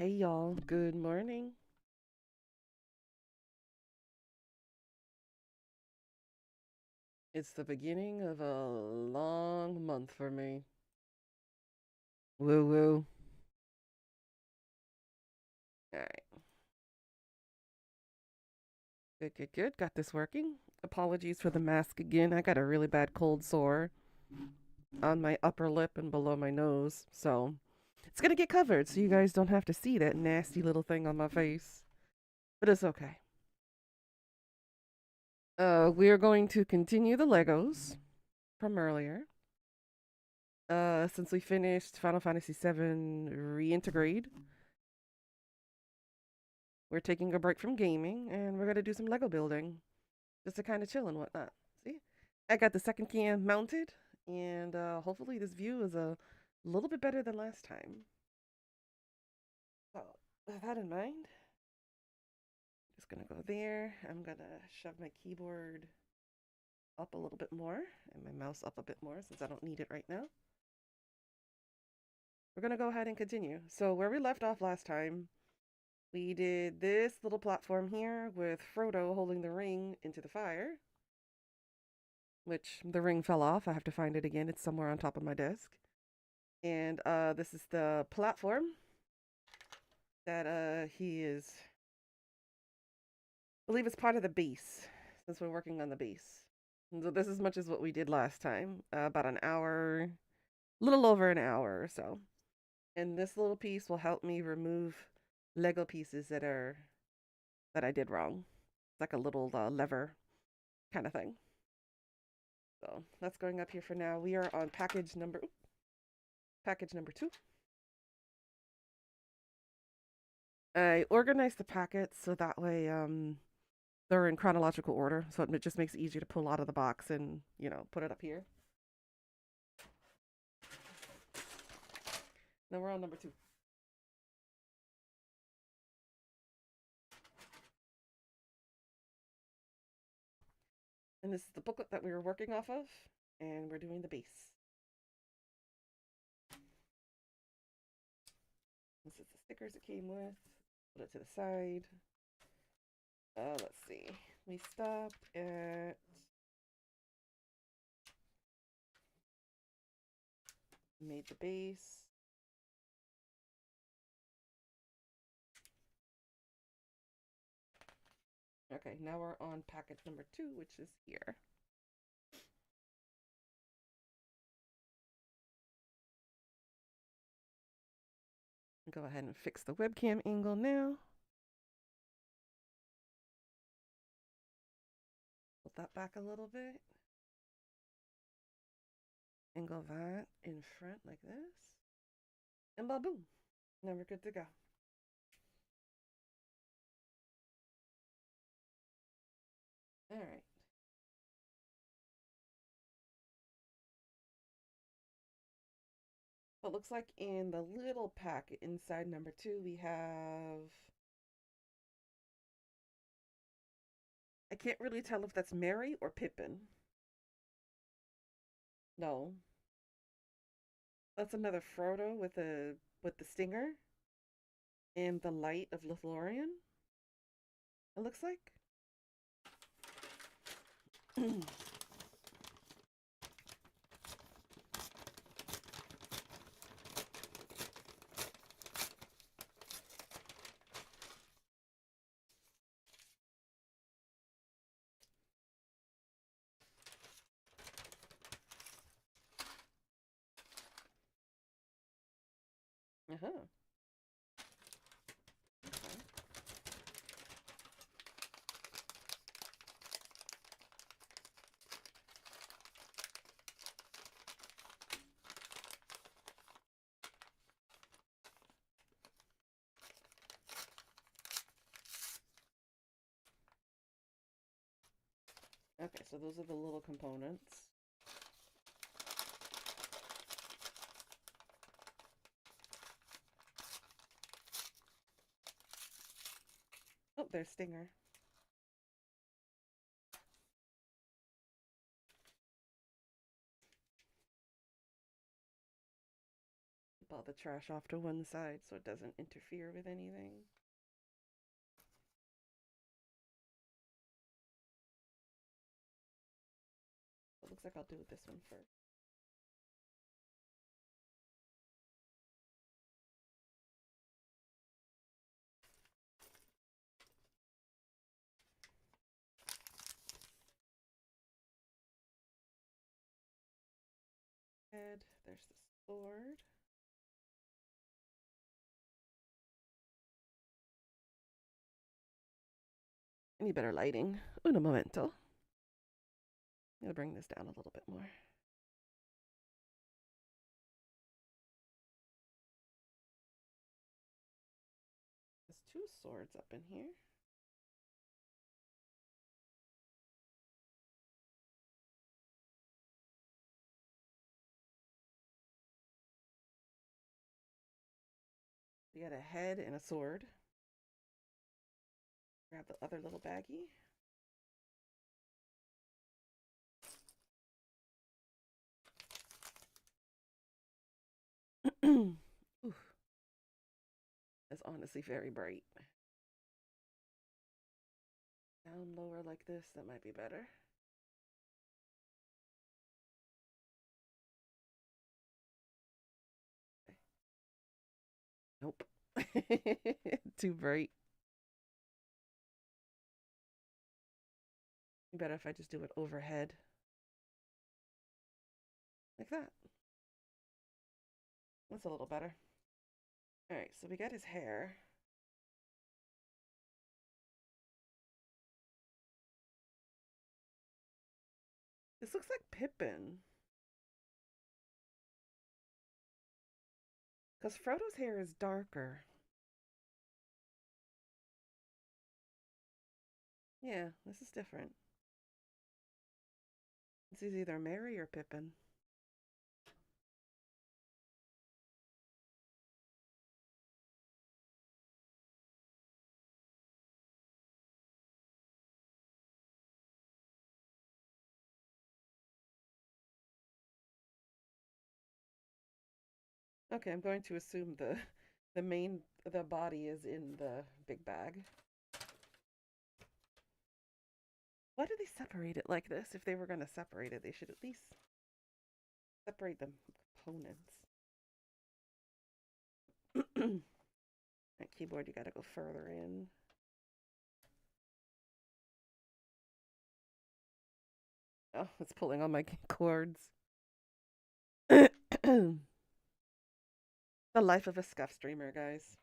Hey y'all, good morning. It's the beginning of a long month for me. Woo woo. All right, good, good, good. Got this working. Apologies for the mask again. I got a really bad cold sore on my upper lip and below my nose, so it's gonna get covered so you guys don't have to see that nasty little thing on my face. But it's okay. We are going to continue the Legos from earlier. Since we finished Final Fantasy VII Reintegrate, we're taking a break from gaming and we're gonna do some Lego building just to kind of chill and whatnot. See, I got the second cam mounted, and hopefully this view is a little bit better than last time. So with that in mind, just gonna go there. I'm gonna shove my keyboard up a little bit more and my mouse up a bit more since I don't need it right now. We're gonna go ahead and continue. So where we left off last time, we did this little platform here with Frodo holding the ring into the fire, which the ring fell off. I have to find it again. It's somewhere on top of my desk. And this is the platform that he is, I believe it's part of the base, since we're working on the base. And so this is much as what we did last time, about an hour, a little over an hour or so. And this little piece will help me remove Lego pieces that I did wrong. It's like a little lever kind of thing. So that's going up here for now. We are on package number 2. I organized the packets so that way they're in chronological order, so it just makes it easier to pull out of the box and, put it up here. Now we're on number 2. And this is the booklet that we were working off of, and we're doing the base. This is the stickers it came with. Put it to the side. Let's see. We stopped at made the base. Okay, now we're on package number 2, which is here. Go ahead and fix the webcam angle now. Put that back a little bit. Angle that in front like this. And ba-boom. Now we're good to go. All right. So it looks like in the little packet inside number 2, we have, I can't really tell if that's Mary or Pippin. No. That's another Frodo with the stinger and the light of Lothlorien. It looks like. Uh-huh. Okay, so those are the little components. Oh, there's Stinger. dump all the trash off to one side so it doesn't interfere with anything. It looks like I'll do this one first. Head, there's the sword. I need better lighting. Un momento. I'm gonna bring this down a little bit more. There's two swords up in here. We got a head and a sword. Grab the other little baggie. Oof. That's honestly very bright. Down lower like this, that might be better. Nope. Too bright. Better if I just do it overhead. Like that. That's a little better. Alright, so we got his hair. This looks like Pippin. Because Frodo's hair is darker. Yeah, this is different. This is either Merry or Pippin. Okay, I'm going to assume the body is in the big bag. Why do they separate it like this? If they were going to separate it, they should at least separate the components. That keyboard, you got to go further in. Oh, it's pulling on my cords. The life of a scuff streamer, guys.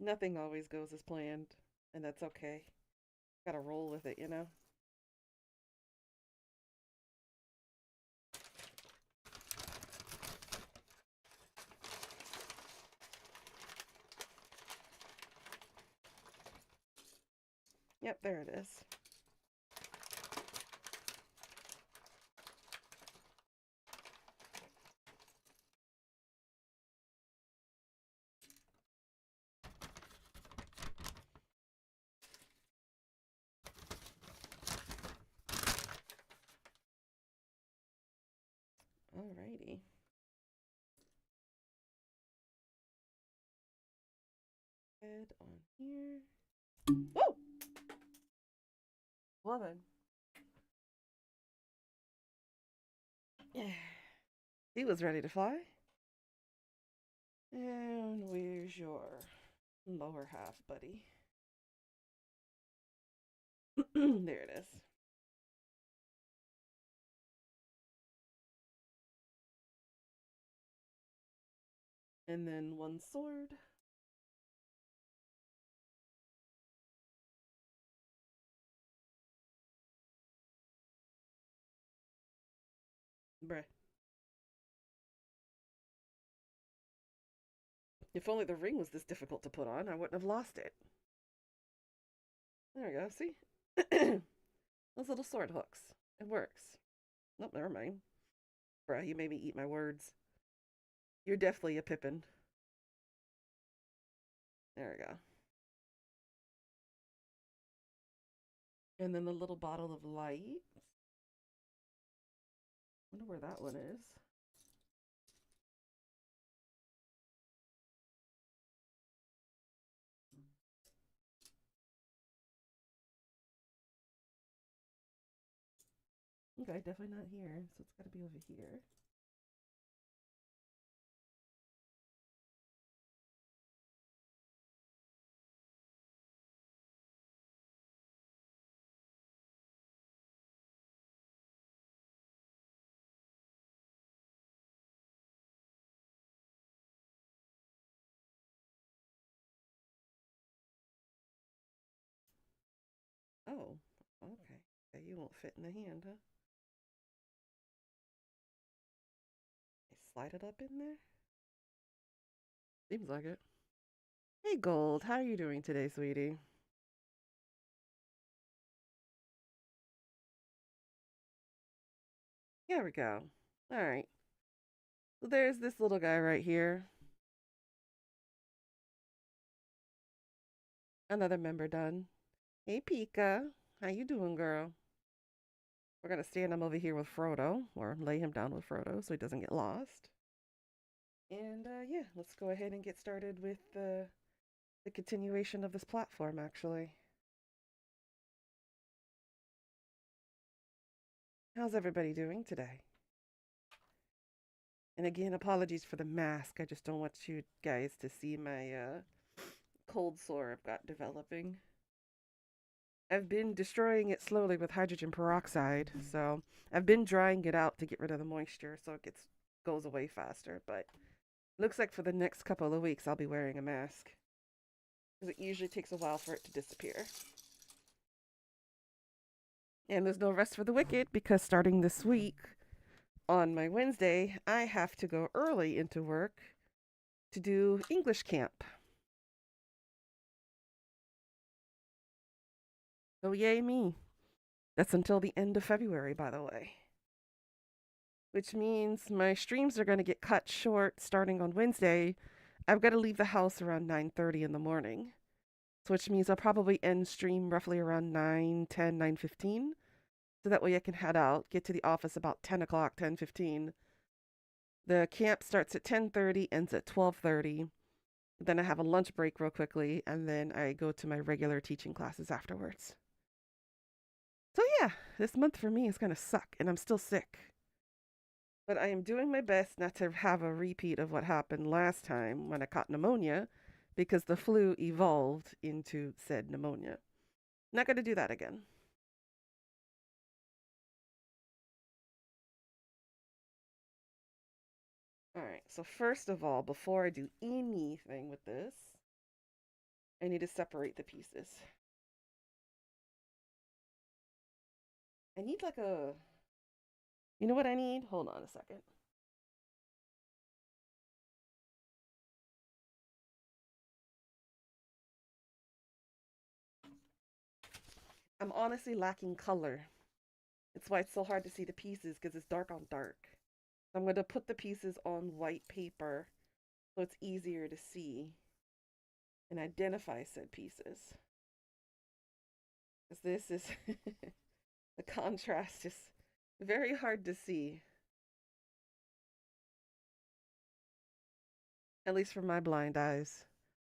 Nothing always goes as planned, and that's okay. Gotta roll with it, you know? Yep, there it is. Alrighty. Head on here. Whoa! Well then. He was ready to fly. And where's your lower half, buddy? There it is. And then one sword. Bruh. If only the ring was this difficult to put on, I wouldn't have lost it. There we go, see? Those little sword hooks. It works. Nope, never mind. Bruh, you made me eat my words. You're definitely a Pippin. There we go. And then the little bottle of light. Wonder where that one is. Okay, definitely not here, so it's got to be over here. Oh, okay. Yeah, you won't fit in the hand, huh? I slide it up in there? Seems like it. Hey, Gold, how are you doing today, sweetie? Here we go. All right. So there's this little guy right here. Another member done. Hey, Pika. How you doing, girl? We're gonna stand him over here with Frodo, or lay him down with Frodo so he doesn't get lost. And yeah, let's go ahead and get started with the continuation of this platform, actually. How's everybody doing today? And again, apologies for the mask. I just don't want you guys to see my cold sore I've got developing. I've been destroying it slowly with hydrogen peroxide, so I've been drying it out to get rid of the moisture so it goes away faster. But looks like for the next couple of weeks I'll be wearing a mask because it usually takes a while for it to disappear. And there's no rest for the wicked because starting this week on my Wednesday, I have to go early into work to do English camp. So yay me. That's until the end of February, by the way. Which means my streams are going to get cut short starting on Wednesday. I've got to leave the house around 9:30 in the morning. So which means I'll probably end stream roughly around 9:10, 9:15. So that way I can head out, get to the office about 10 o'clock, 10:15. The camp starts at 10:30, ends at 12:30. Then I have a lunch break real quickly, and then I go to my regular teaching classes afterwards. So yeah, this month for me is going to suck, and I'm still sick. But I am doing my best not to have a repeat of what happened last time when I caught pneumonia, because the flu evolved into said pneumonia. Not going to do that again. All right, so first of all, before I do anything with this, I need to separate the pieces. I need like a. You know what I need? Hold on a second. I'm honestly lacking color. It's why it's so hard to see the pieces because it's dark on dark. So I'm going to put the pieces on white paper so it's easier to see and identify said pieces. Because this is the contrast is very hard to see, at least for my blind eyes.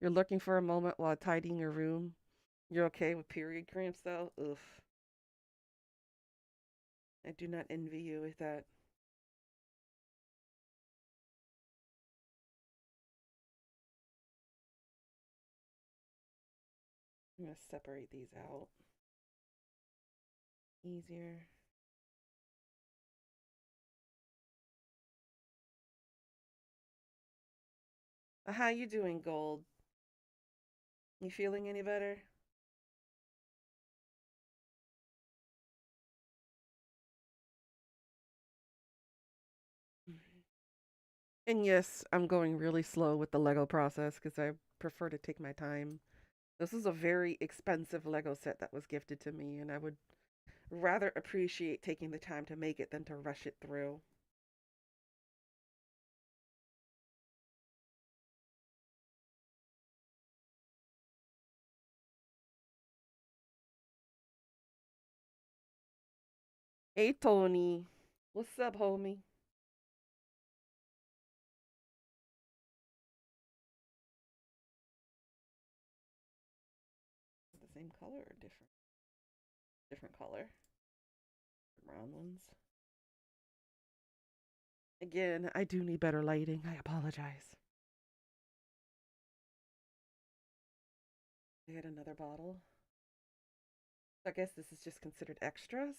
You're looking for a moment while tidying your room. You're okay with period cramps though? Oof. I do not envy you with that. I'm going to separate these out. Easier. How you doing, Gold? You feeling any better? And yes, I'm going really slow with the Lego process because I prefer to take my time. This is a very expensive Lego set that was gifted to me, and I would rather appreciate taking the time to make it than to rush it through. Hey, Tony. What's up, homie? The same color or different? Different color. Brown ones. Again, I do need better lighting. I apologize. I had another bottle. I guess this is just considered extras.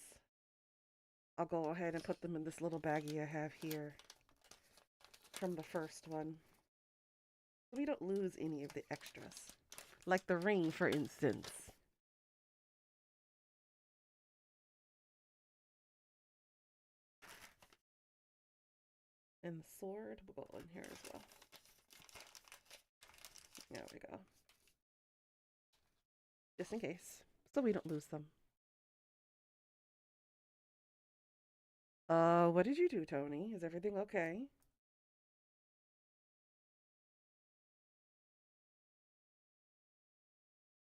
I'll go ahead and put them in this little baggie I have here from the first one. We don't lose any of the extras. Like the ring, for instance. And the sword will go in here as well. There we go. Just in case. So we don't lose them. What did you do, Tony? Is everything okay?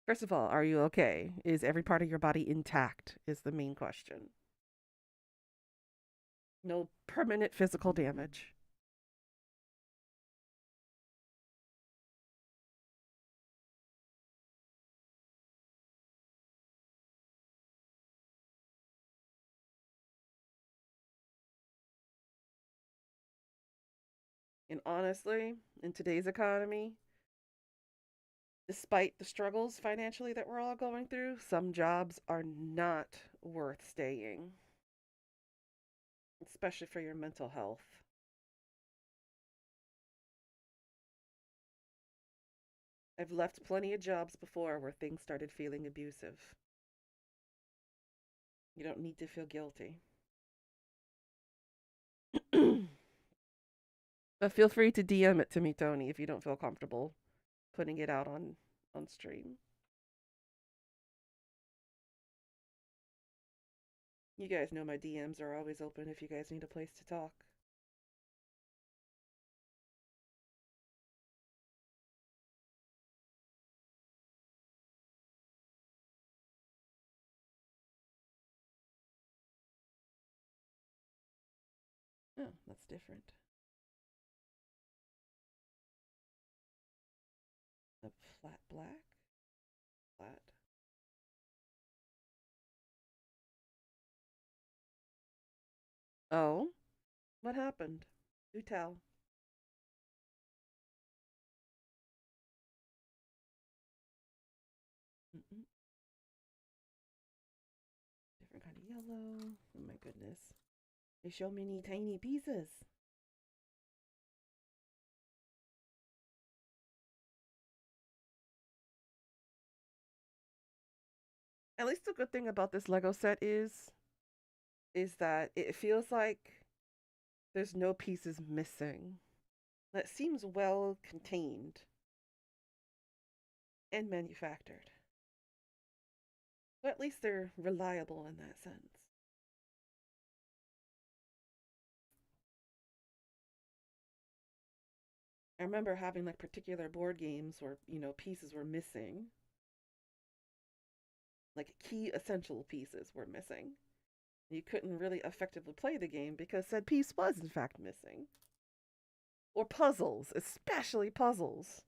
First of all, are you okay? Is every part of your body intact? Is the main question. No permanent physical damage. And honestly, in today's economy, despite the struggles financially that we're all going through, some jobs are not worth staying, especially for your mental health. I've left plenty of jobs before where things started feeling abusive. You don't need to feel guilty. But feel free to DM it to me, Tony, if you don't feel comfortable putting it out on stream. You guys know my DMs are always open if you guys need a place to talk. Oh, that's different. A flat black? Flat. Oh, what happened? Do tell. Mm-mm. Different kind of yellow. Oh my goodness. There's so many tiny pieces. At least the good thing about this Lego set is that it feels like there's no pieces missing. That seems well contained and manufactured. But at least they're reliable in that sense. I remember having like particular board games where, pieces were missing. Like key essential pieces were missing. You couldn't really effectively play the game because said piece was in fact missing. Or puzzles, especially puzzles.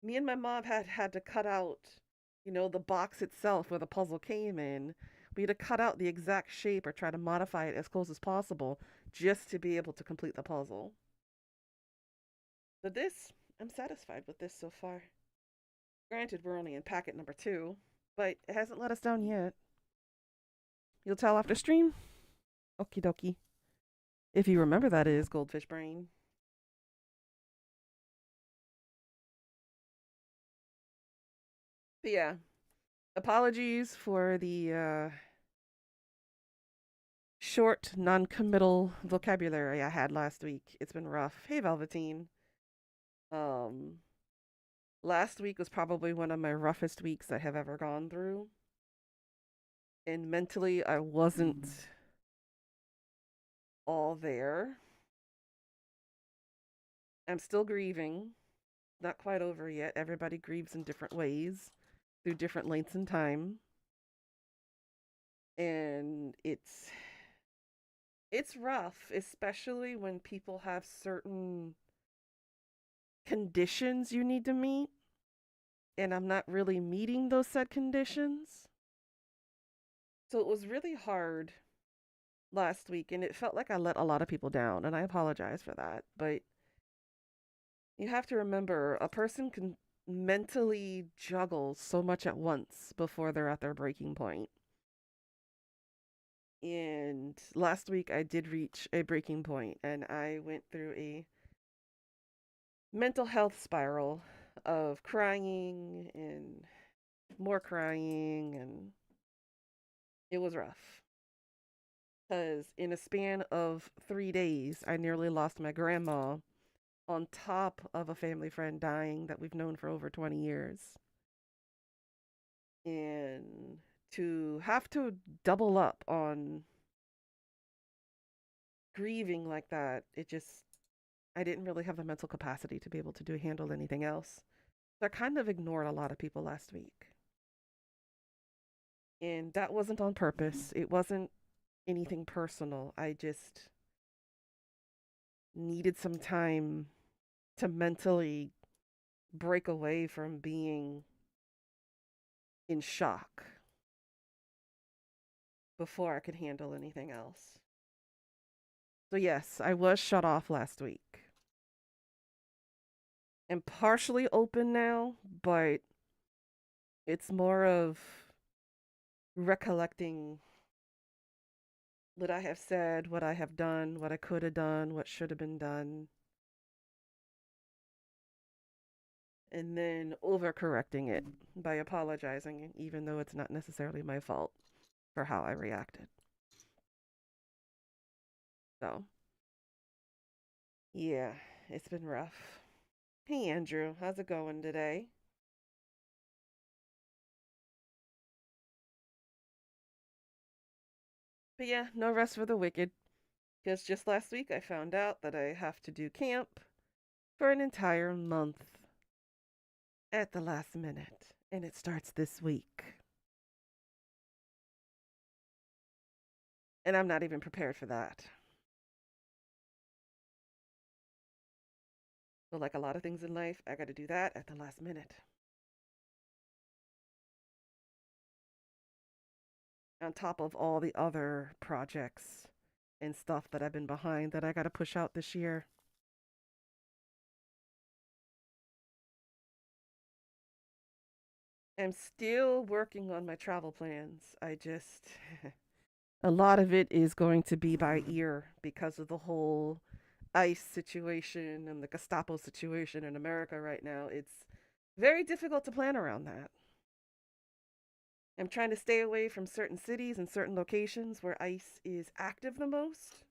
Me and my mom had to cut out, the box itself where the puzzle came in. We had to cut out the exact shape or try to modify it as close as possible just to be able to complete the puzzle. But this, I'm satisfied with this so far. Granted, we're only in packet number 2, but it hasn't let us down yet. You'll tell after stream? Okie dokie. If you remember, that is Goldfish Brain. But yeah, apologies for the short, non committal vocabulary I had last week. It's been rough. Hey, Velveteen. Um, Last week was probably one of my roughest weeks I have ever gone through. And mentally, I wasn't all there. I'm still grieving. Not quite over yet. Everybody grieves in different ways through different lengths in time. And it's rough, especially when people have certain conditions you need to meet and I'm not really meeting those set conditions. So it was really hard last week, and it felt like I let a lot of people down, and I apologize for that. But you have to remember a person can mentally juggle so much at once before they're at their breaking point. And last week I did reach a breaking point, and I went through a mental health spiral of crying and more crying, and it was rough. Because in a span of 3 days, I nearly lost my grandma on top of a family friend dying that we've known for over 20 years. And to have to double up on grieving like that, I didn't really have the mental capacity to be able to handle anything else. So I kind of ignored a lot of people last week. And that wasn't on purpose. It wasn't anything personal. I just needed some time to mentally break away from being in shock before I could handle anything else. So, yes, I was shut off last week. I'm partially open now, but it's more of recollecting what I have said, what I have done, what I could have done, what should have been done, and then overcorrecting it by apologizing, even though it's not necessarily my fault for how I reacted. So, yeah, it's been rough. Hey, Andrew, how's it going today? But yeah, no rest for the wicked. Because just last week I found out that I have to do camp for an entire month at the last minute. And it starts this week. And I'm not even prepared for that. But like a lot of things in life, I got to do that at the last minute. On top of all the other projects and stuff that I've been behind that I got to push out this year. I'm still working on my travel plans. A lot of it is going to be by ear because of the whole ICE situation and the Gestapo situation in America right now. It's very difficult to plan around that. I'm trying to stay away from certain cities and certain locations where ICE is active the most,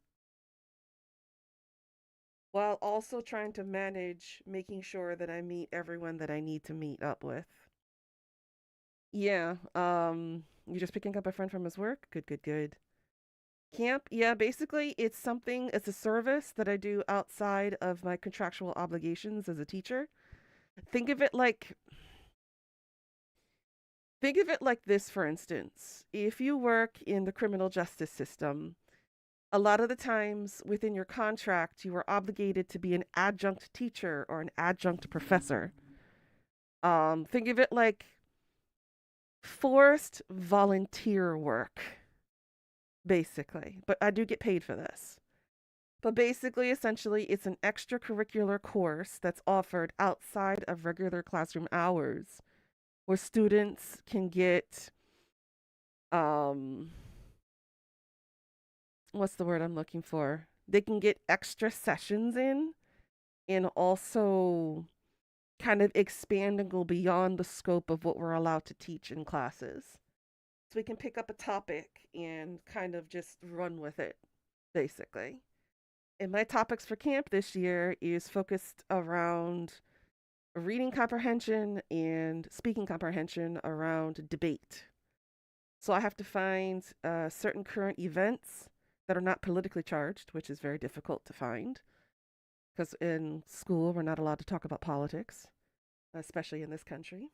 while also trying to manage making sure that I meet everyone that I need to meet up with. Yeah, you just picking up a friend from his work? Good, good, good. Camp, yeah, basically it's a service that I do outside of my contractual obligations as a teacher. Think of it like think of it like this, for instance. If you work in the criminal justice system, a lot of the times within your contract, you are obligated to be an adjunct teacher or an adjunct professor. Think of it like forced volunteer work, basically. But I do get paid for this. But basically, essentially, it's an extracurricular course that's offered outside of regular classroom hours where students can get, um, what's the word I'm looking for? They can get extra sessions in and also kind of expand and go beyond the scope of what we're allowed to teach in classes. So we can pick up a topic and kind of just run with it, basically. And my topics for camp this year is focused around reading comprehension and speaking comprehension around debate. So I have to find certain current events that are not politically charged, which is very difficult to find because in school we're not allowed to talk about politics, especially in this country.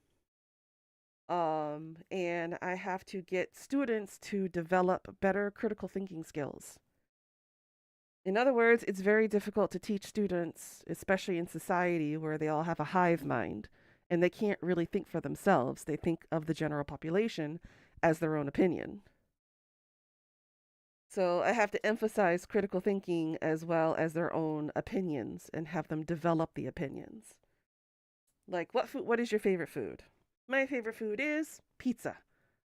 And I have to get students to develop better critical thinking skills. In other words, it's very difficult to teach students, especially in society where they all have a hive mind and they can't really think for themselves. They think of the general population as their own opinion. So I have to emphasize critical thinking as well as their own opinions and have them develop the opinions. Like, what is your favorite food? My favorite food is pizza.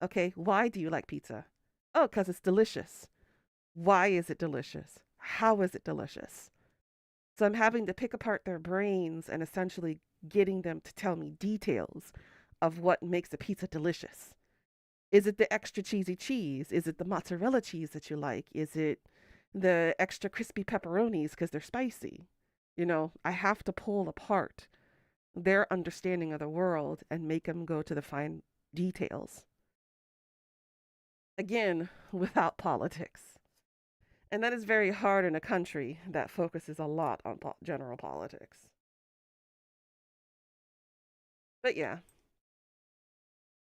Okay, why do you like pizza? Oh, because it's delicious. Why is it delicious? How is it delicious? So I'm having to pick apart their brains and essentially getting them to tell me details of what makes a pizza delicious. Is it the extra cheesy cheese? Is it the mozzarella cheese that you like? Is it the extra crispy pepperonis because they're spicy? I have to pull apart their understanding of the world and make them go to the fine details. Again, without politics. And that is very hard in a country that focuses a lot on general politics. But yeah,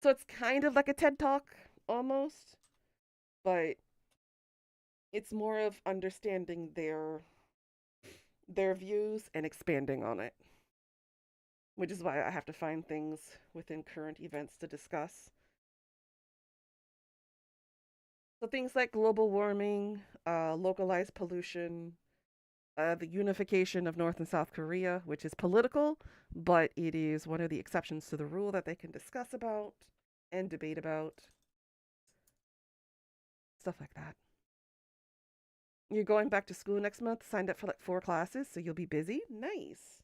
so it's kind of like a TED Talk almost, but it's more of understanding their views and expanding on it, which is why I have to find things within current events to discuss. So things like global warming, localized pollution, the unification of North and South Korea, which is political, but it is one of the exceptions to the rule that they can discuss about and debate about, stuff like that. You're going back to school next month, signed up for like 4 classes, so you'll be busy. Nice.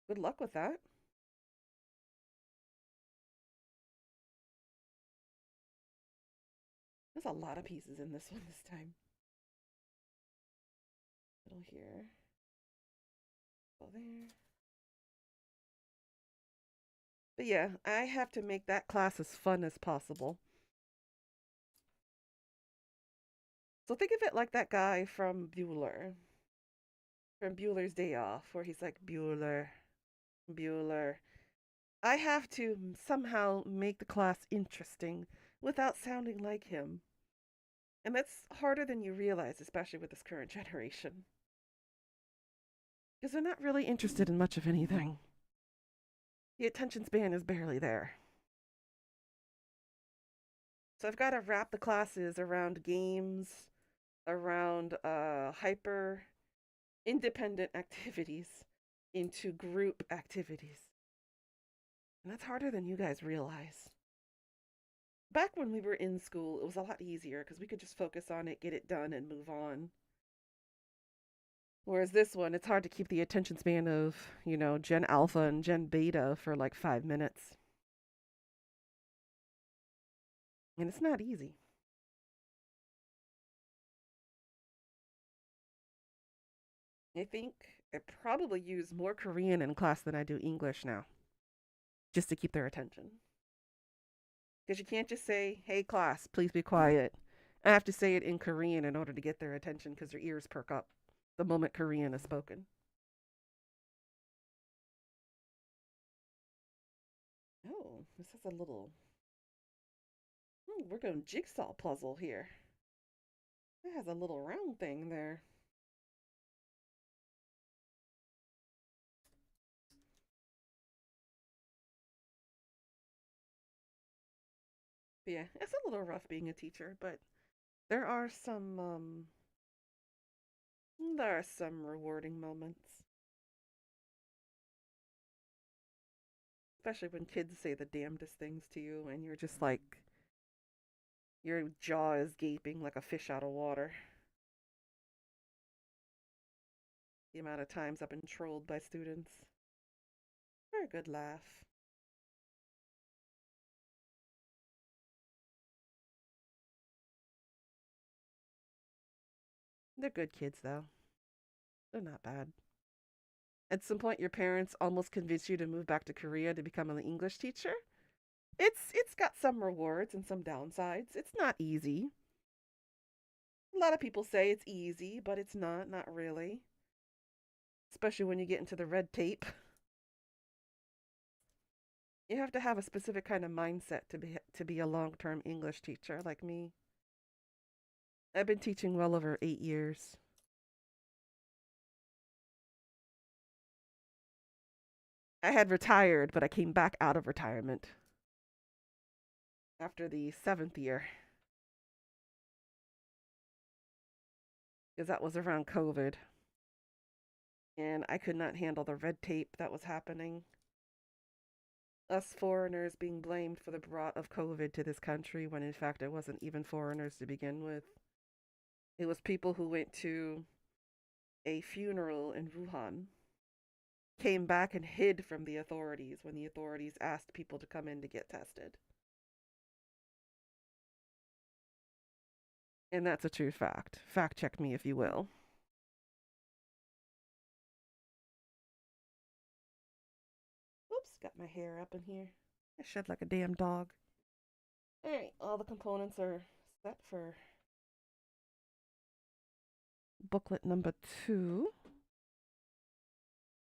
Good luck with that. There's a lot of pieces in this one this time. Little here, go there. But yeah, I have to make that class as fun as possible. So think of it like that guy from Bueller's Day Off, where he's like, Bueller, Bueller. I have to somehow make the class interesting without sounding like him. And that's harder than you realize, especially with this current generation. Because they're not really interested in much of anything. The attention span is barely there. So I've got to wrap the classes around games, around hyper independent activities into group activities. And that's harder than you guys realize. Back when we were in school, it was a lot easier because we could just focus on it, get it done, and move on. Whereas this one, it's hard to keep the attention span of, Gen Alpha and Gen Beta for like 5 minutes. And it's not easy. I think I probably use more Korean in class than I do English now, just to keep their attention. Because you can't just say, hey, class, please be quiet. I have to say it in Korean in order to get their attention because their ears perk up the moment Korean is spoken. Oh, this is a little. We're going jigsaw puzzle here. It has a little round thing there. But yeah, it's a little rough being a teacher, but there are some rewarding moments, especially when kids say the damnedest things to you, and you're just like your jaw is gaping like a fish out of water. The amount of times I've been trolled by students. For a good laugh. They're good kids though. They're not bad. At some point your parents almost convinced you to move back to Korea to become an English teacher. It's got some rewards and some downsides. It's not easy. A lot of people say it's easy, but it's not really. Especially when you get into the red tape. You have to have a specific kind of mindset to be a long-term English teacher like me. I've been teaching well over 8 years. I had retired, but I came back out of retirement after the 7th year. because that was around COVID. And I could not handle the red tape that was happening. Us foreigners being blamed for the brought of COVID to this country when in fact it wasn't even foreigners to begin with. It was people who went to a funeral in Wuhan, came back and hid from the authorities when the authorities asked people to come in to get tested. And that's a true fact. Fact check me if you will. Oops, got my hair up in here. I shed like a damn dog. Alright, all the components are set for booklet number 2.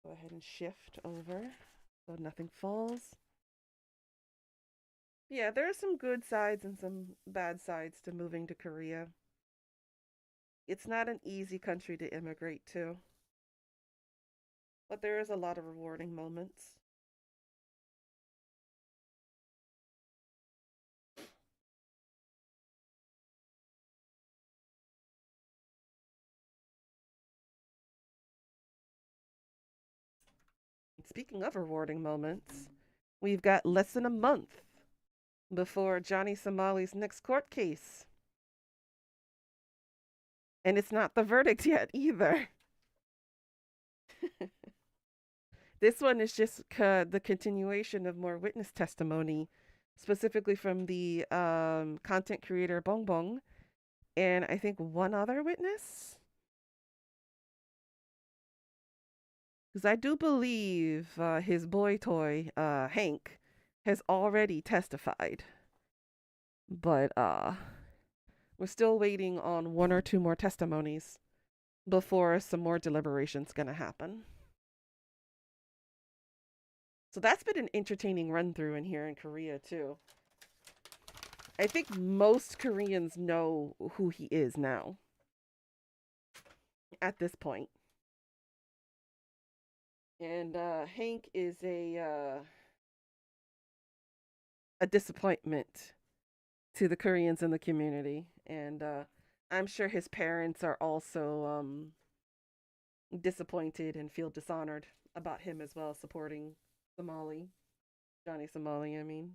Go ahead and shift over so nothing falls. Yeah, there are some good sides and some bad sides to moving to Korea. It's not an easy country to immigrate to, but there is a lot of rewarding moments. Speaking of rewarding moments, we've got less than a month before Johnny Somali's next court case. And it's not the verdict yet either. This one is just the continuation of more witness testimony, specifically from the content creator Bong Bong, and I think one other witness. Because I do believe his boy toy, Hank, has already testified. But we're still waiting on 1 or 2 more testimonies before some more deliberations gonna happen. So that's been an entertaining run through in here in Korea too. I think most Koreans know who he is now at this point. And Hank is a disappointment to the Koreans in the community, and I'm sure his parents are also disappointed and feel dishonored about him as well, supporting Somali, Johnny Somali, I mean,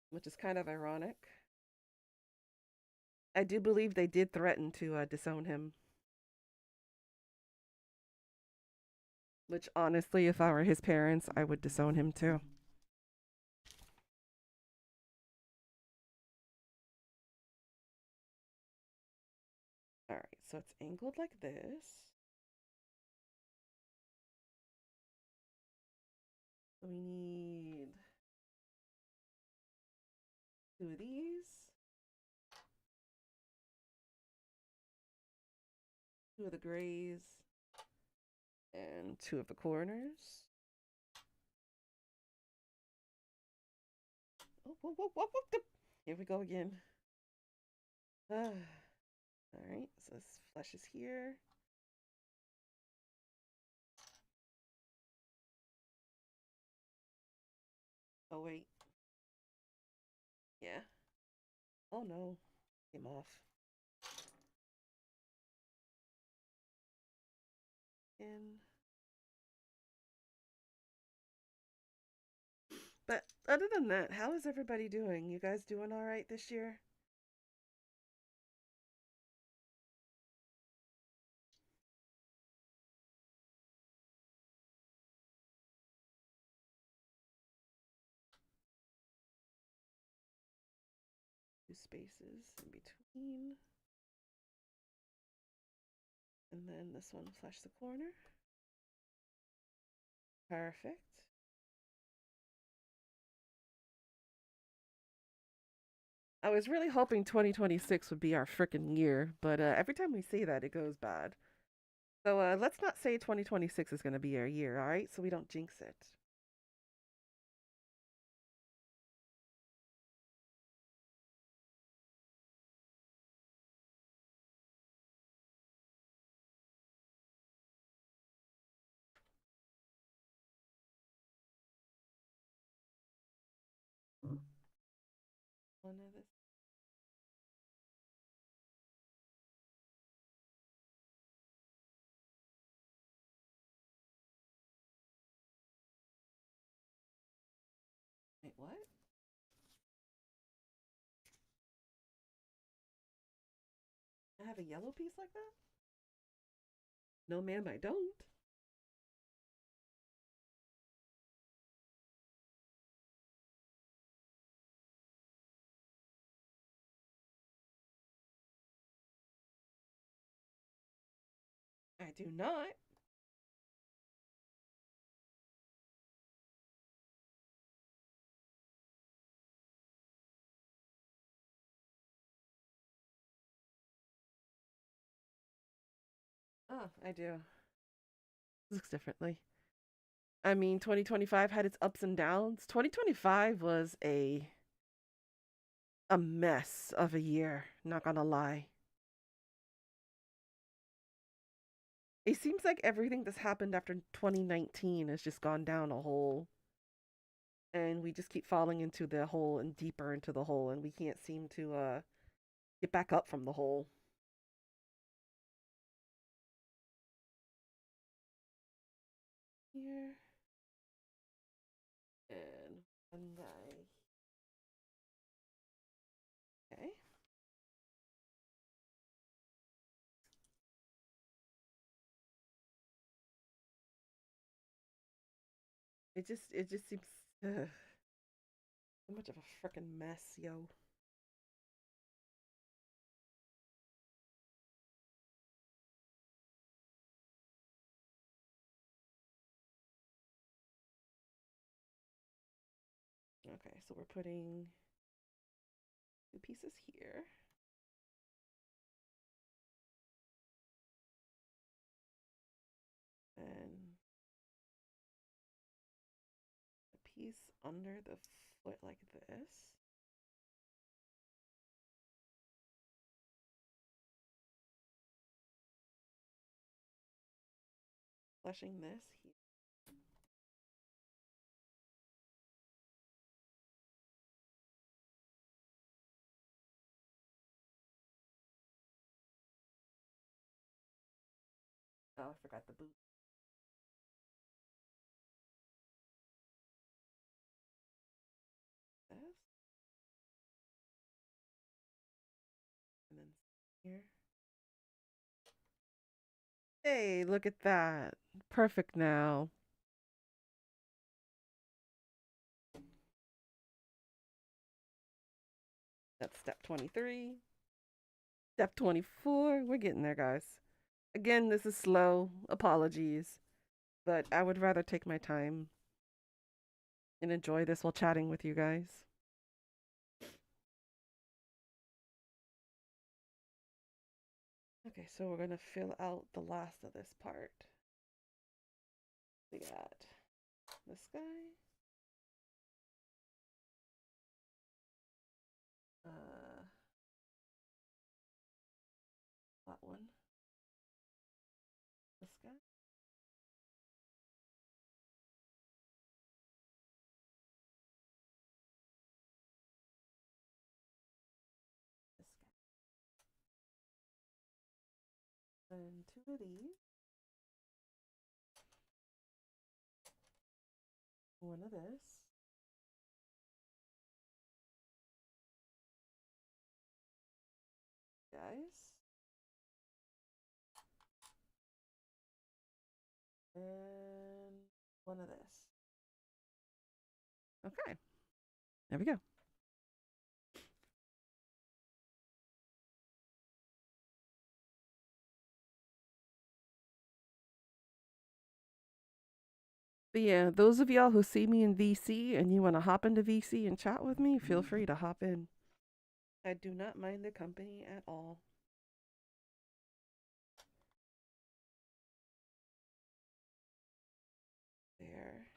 which is kind of ironic. I do believe they did threaten to disown him, which honestly, if I were his parents, I would disown him too. All right, so it's angled like this. So we need 2 of these, 2 of the grays, and 2 of the corners. Oh, whoa, whoa, whoa, whoa. Here we go again. All right, so this flesh is here. Oh, wait. Yeah. Oh, no. Came off. In. But other than that, how is everybody doing? You guys doing all right this year? Two spaces in between. And then this one, flush the corner. Perfect. I was really hoping 2026 would be our frickin' year, but every time we say that, it goes bad. So let's not say 2026 is going to be our year, all right? So we don't jinx it. One of this. What? I have a yellow piece like that? No, ma'am, I don't. I do not. Oh, I do. Looks differently. I mean, 2025 had its ups and downs. 2025 was a mess of a year, not gonna lie. It seems like everything that's happened after 2019 has just gone down a hole, and we just keep falling into the hole and deeper into the hole, and we can't seem to get back up from the hole. Here and one guy. Okay. It just seems ugh, so much of a freaking mess, yo. Okay, so we're putting two pieces here. And a piece under the foot like this. Flushing this here. Oh, I forgot the boot. This. And then here. Hey, look at that. Perfect now. That's step 23. Step 24. We're getting there, guys. Again, this is slow. Apologies. But I would rather take my time and enjoy this while chatting with you guys. Okay, so we're going to fill out the last of this part. We got this guy. Uh, that one. This guy. This guy. And two of these. One of this. Guys. And one of this. Okay. There we go. But yeah, those of y'all who see me in VC and you want to hop into VC and chat with me, feel free to hop in. I do not mind the company at all. There.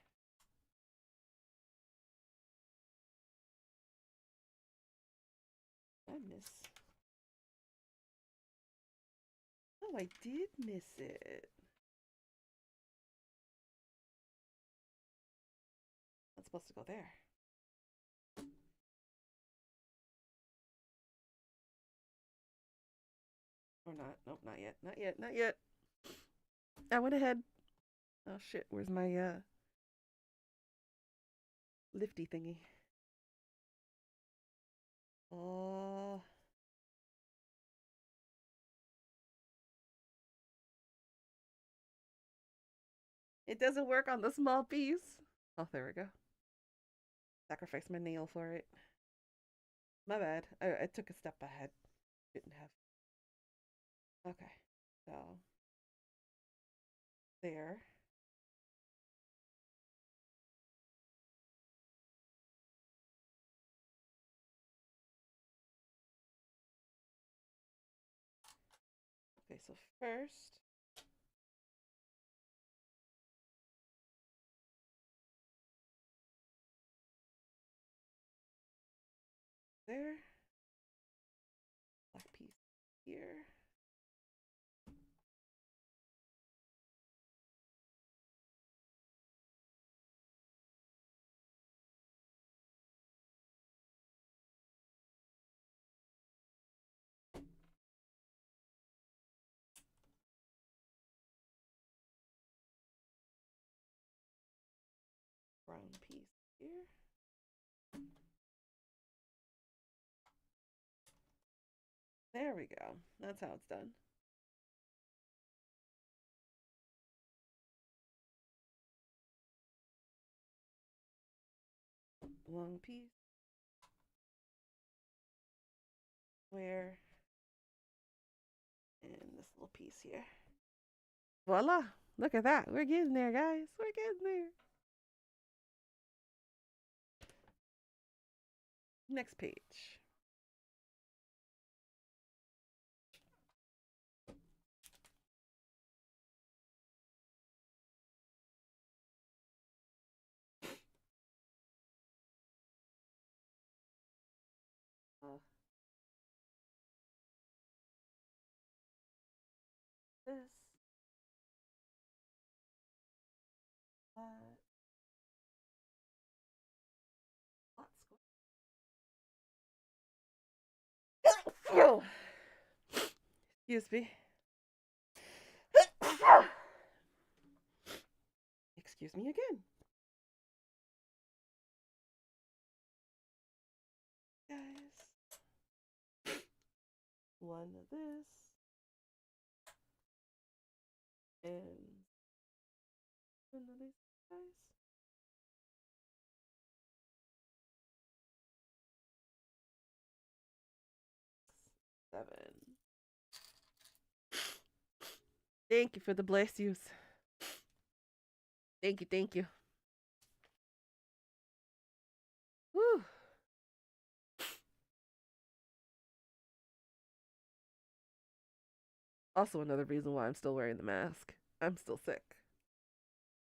I miss. Oh, I did miss it. That's supposed to go there. Or not. Nope, not yet. Not yet. Not yet. I went ahead. Oh shit, where's my lifty thingy? It doesn't work on the small piece. Oh, there we go. Sacrifice my nail for it. My bad. I took a step ahead. Didn't have. Okay. So, there. Okay, so first, there. Black piece here. Brown piece here. There we go. That's how it's done. Long piece. Square. And this little piece here. Voila. Look at that. We're getting there, guys. We're getting there. Next page. This. That. Excuse me. Excuse me again. Guys. One of this. And one of these guys. Seven. Thank you for the bless yous. Thank you, thank you. Woo. Also, another reason why I'm still wearing the mask. I'm still sick.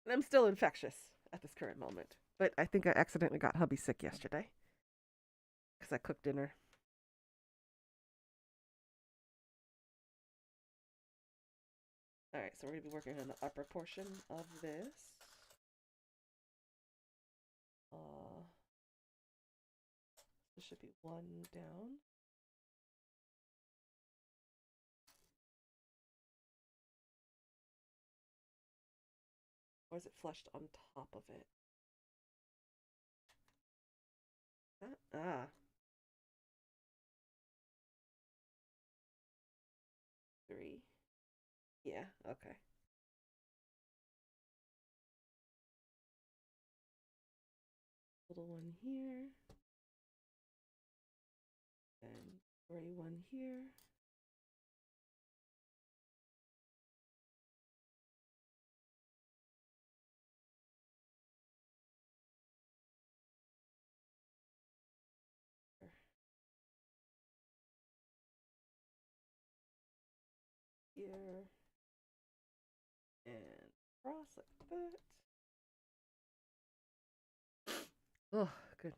And I'm still infectious at this current moment. But I think I accidentally got hubby sick yesterday because I cooked dinner. All right, so we're going to be working on the upper portion of this. This should be one down. Or is it flushed on top of it? Ah. Three. Yeah, okay. Little one here. And gray one here. Here. And cross like that. Oh, goodness.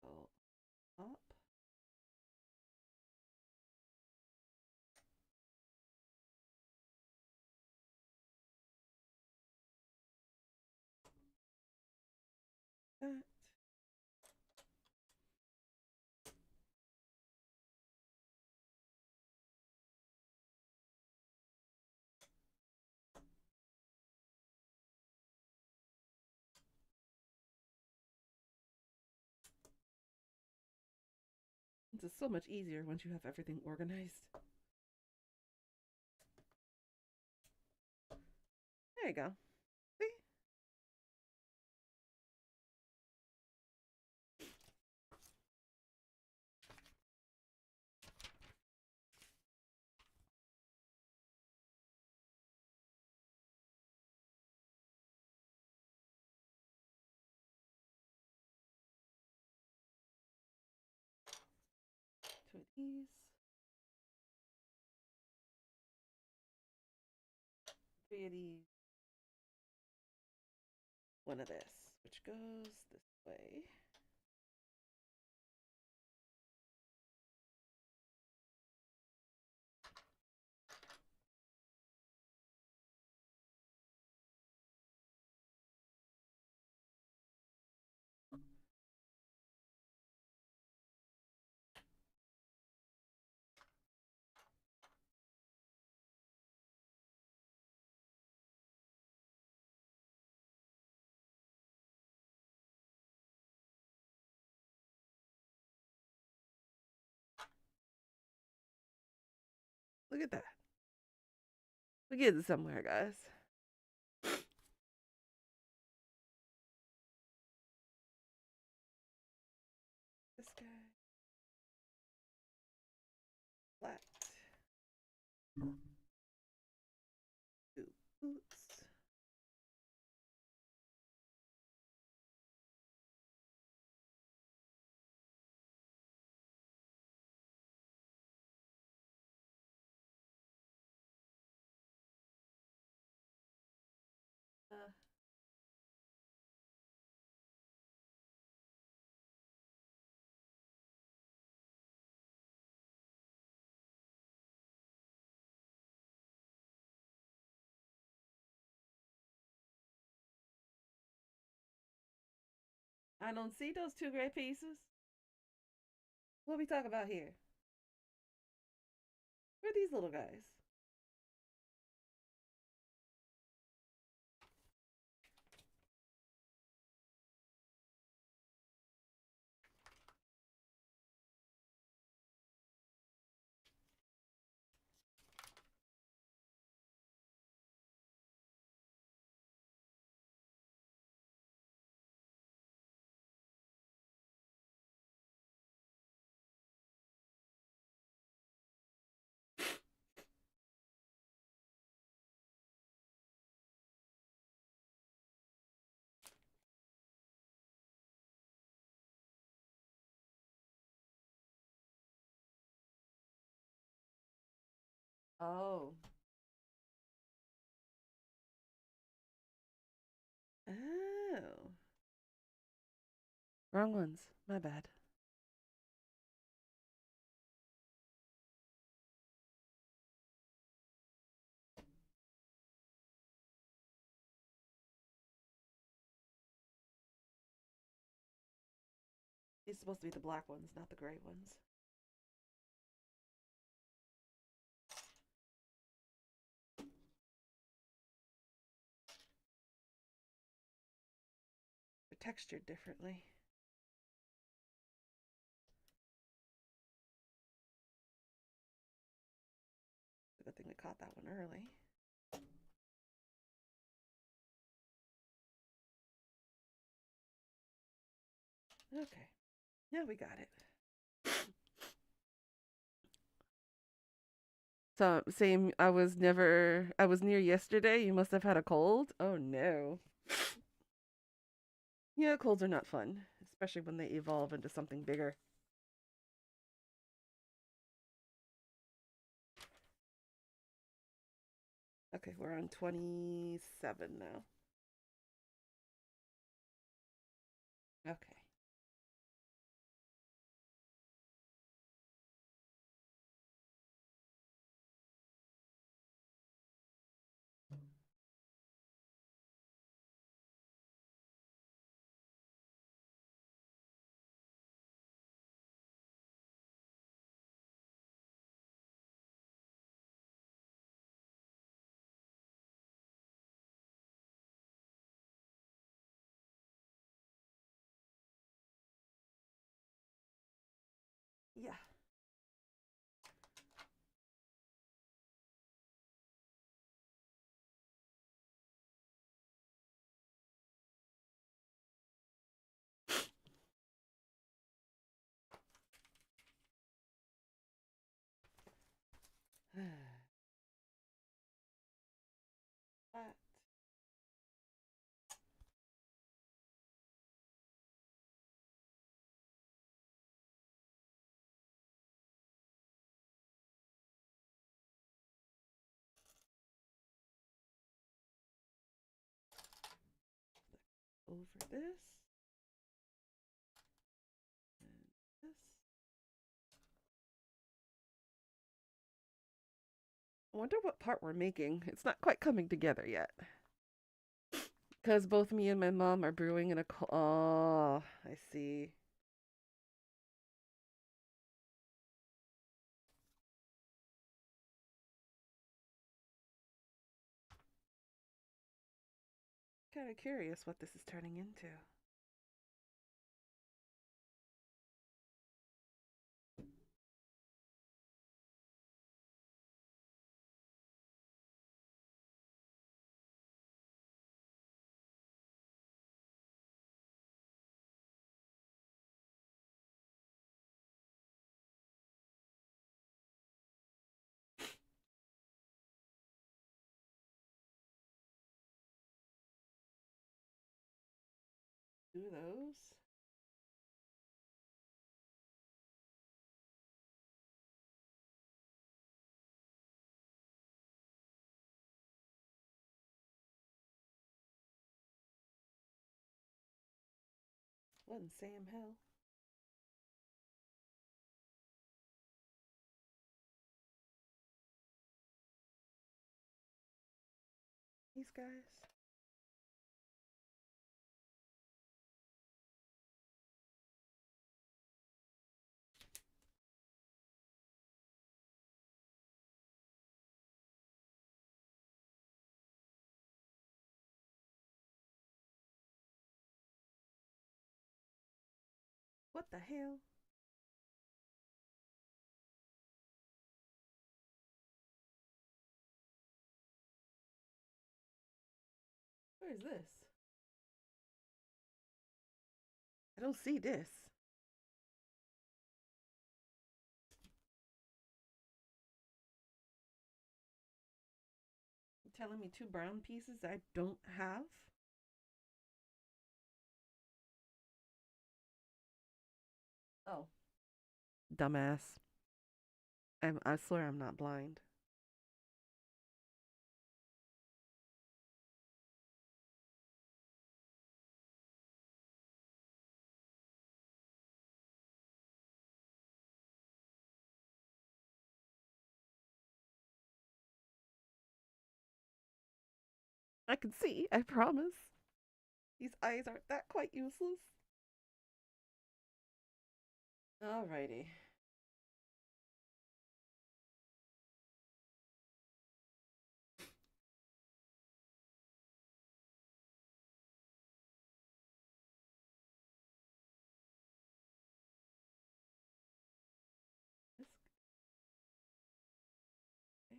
Go up. That. This is so much easier once you have everything organized. There you go. See? Two of these. Three of these. One of this, which goes this way. Look at that. We get it somewhere, guys. This guy. Flat. Two boots. Uh, I don't see those two gray pieces. What we talk about here? Where are these little guys? Oh. Oh. Wrong ones. My bad. These are supposed to be the black ones, not the gray ones. They're textured differently. Good thing we caught that one early. Okay. Yeah, we got it. So same. I was near yesterday. You must have had a cold. Oh no. Yeah, colds are not fun, especially when they evolve into something bigger. Okay, we're on 27 now. Okay. Yeah. over this and this. I wonder what part we're making. It's not quite coming together yet. Because both me and my mom are brewing in a. Oh, I see. Kind of curious what this is turning into. Do those. What in Sam Hill? These guys? What the hell? Where is this? I don't see this. You telling me two brown pieces I don't have? Oh, dumbass. I swear I'm not blind. I can see, I promise. These eyes aren't that quite useless. Alrighty. This okay.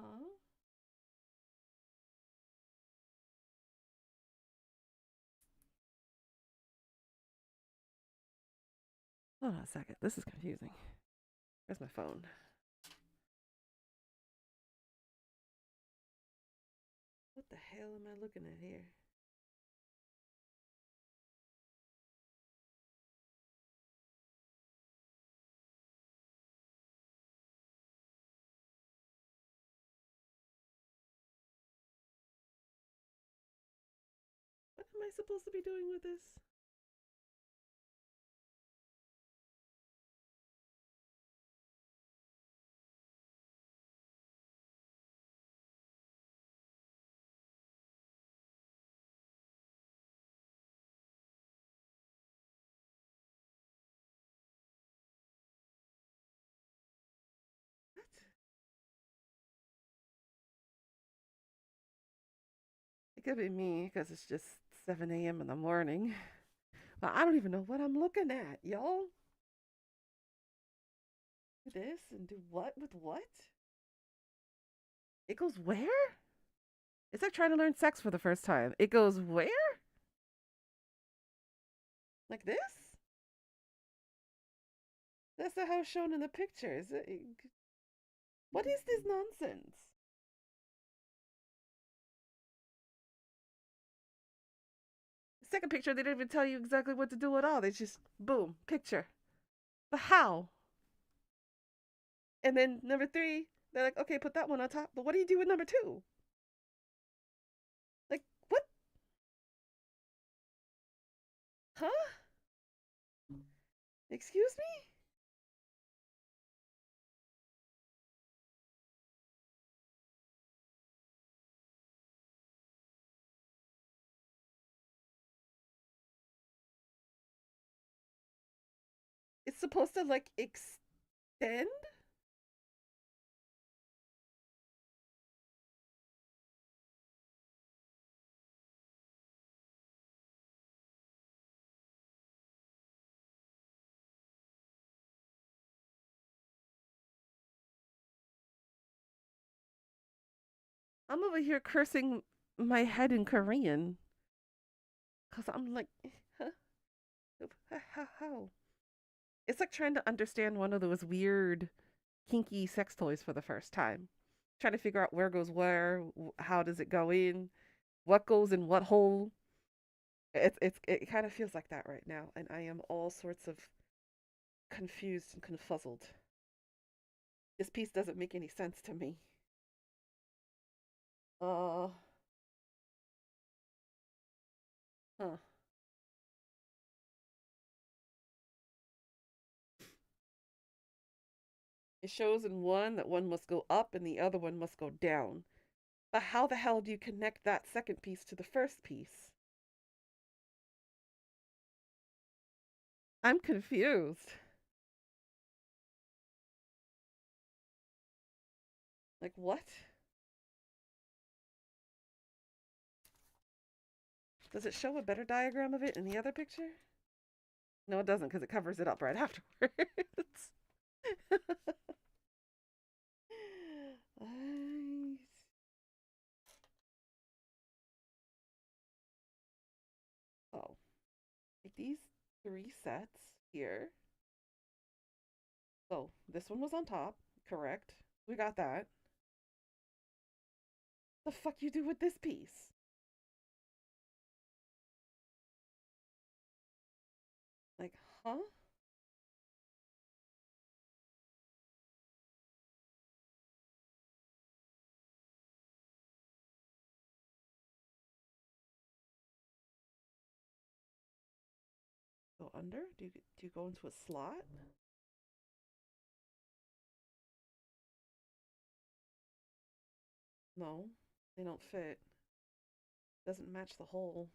Huh? Hold on a second. This is confusing. Where's my phone? What the hell am I looking at here? What am I supposed to be doing with this? What? It could be me because it's just 7 a.m. in the morning. But I don't even know what I'm looking at, y'all. Do this and do what with what? It goes where? It's like trying to learn sex for the first time. It goes where? Like this? That's not how it's shown in the pictures. What is this nonsense? Second picture, they didn't even tell you exactly what to do at all. They just boom, picture. But how? And then number three, they're like, okay, put that one on top. But what do you do with number two? Like, what? Huh? Excuse me? It's supposed to like extend? I'm over here cursing my head in Korean because I'm like, huh? How? It's like trying to understand one of those weird, kinky sex toys for the first time. Trying to figure out where goes where, how does it go in, what goes in what hole. It kind of feels like that right now, and I am all sorts of confused and confuzzled. This piece doesn't make any sense to me. Uh, huh. It shows in one that one must go up and the other one must go down. But how the hell do you connect that second piece to the first piece? I'm confused. Like, what? Does it show a better diagram of it in the other picture? No, it doesn't because it covers it up right afterwards. I... Oh, like these three sets here. So this one was on top, correct? We got that. The fuck you do with this piece? Like, huh? Go under? Do you go into a slot? No, they don't fit. Doesn't match the hole.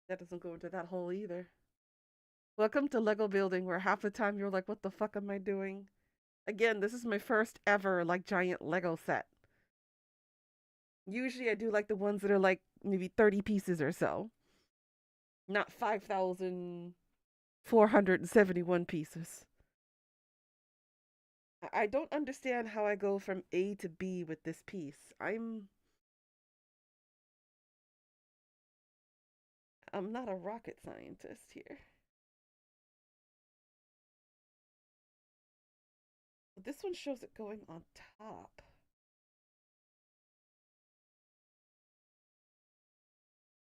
That doesn't go into that hole either. Welcome to Lego building, where half the time you're like, what the fuck am I doing? Again, this is my first ever like giant Lego set. Usually I do like the ones that are like maybe 30 pieces or so, not 5,471 pieces. I don't understand how I go from A to B with this piece. I'm not a rocket scientist here. But this one shows it going on top.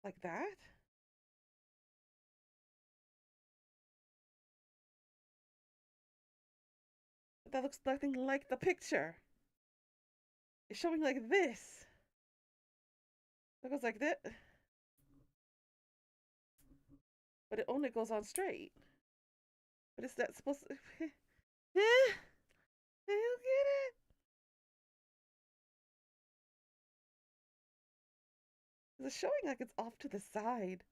Like that? That looks nothing like the picture. It's showing like this. It goes like this, but it only goes on straight. But is that supposed to? I don't get it. It's showing like it's off to the side.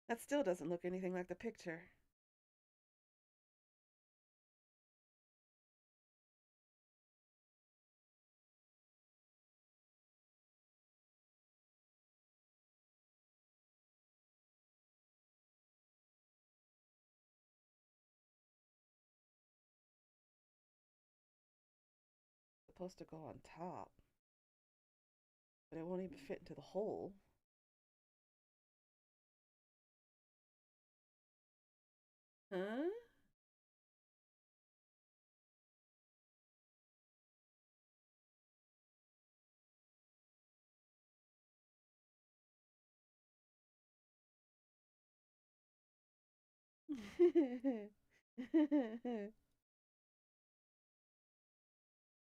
That still doesn't look anything like the picture. It's supposed to go on top, but it won't even fit into the hole. Huh?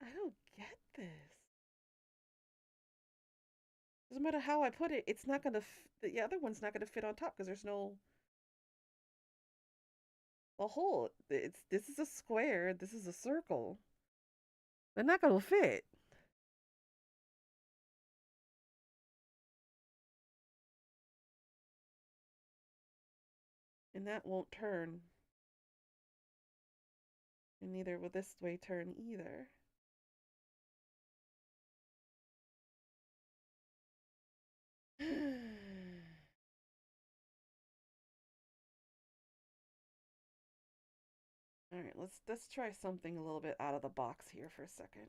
I don't get this. Doesn't matter how I put it, it's not gonna. The other one's not gonna fit on top because there's no a hole. It's this is a square. This is a circle. They're not gonna fit, and that won't turn, and neither will this way turn either. All right, let's try something a little bit out of the box here for a second.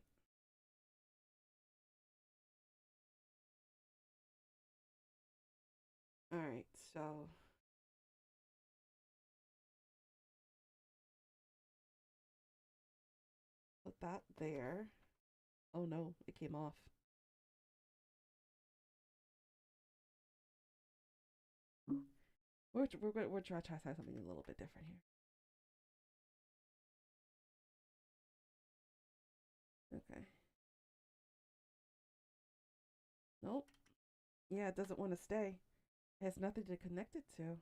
All right, so put that there. Oh no, it came off. We're try something a little bit different here. Okay. Nope. Yeah, it doesn't want to stay. It has nothing to connect it to.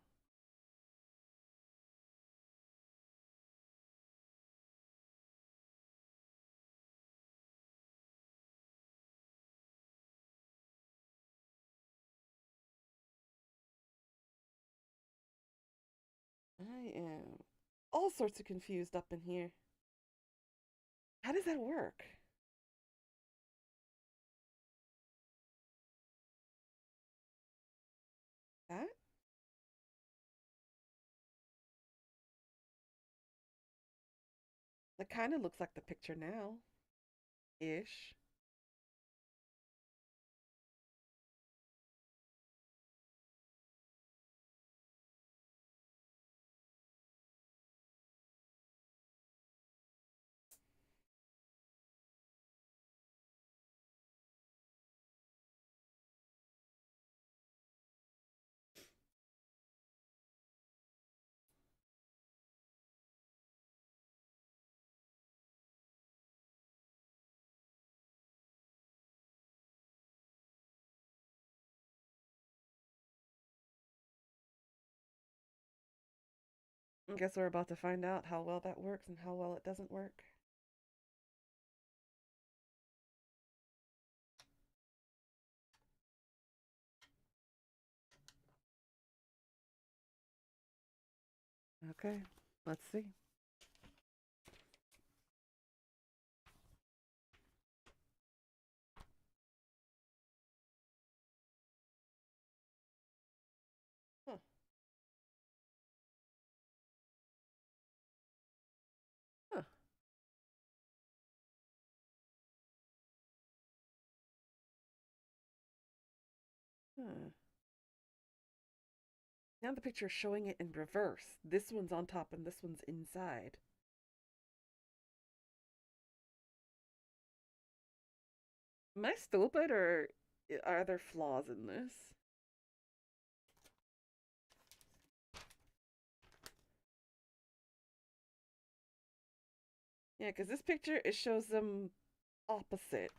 I am all sorts of confused up in here. How does that work? That? That kind of looks like the picture now. Ish. I guess we're about to find out how well that works and how well it doesn't work. Okay, let's see. Huh. Huh. Huh. Now the picture is showing it in reverse. This one's on top and this one's inside. Am I stupid or are there flaws in this? Yeah, because this picture, it shows them opposite.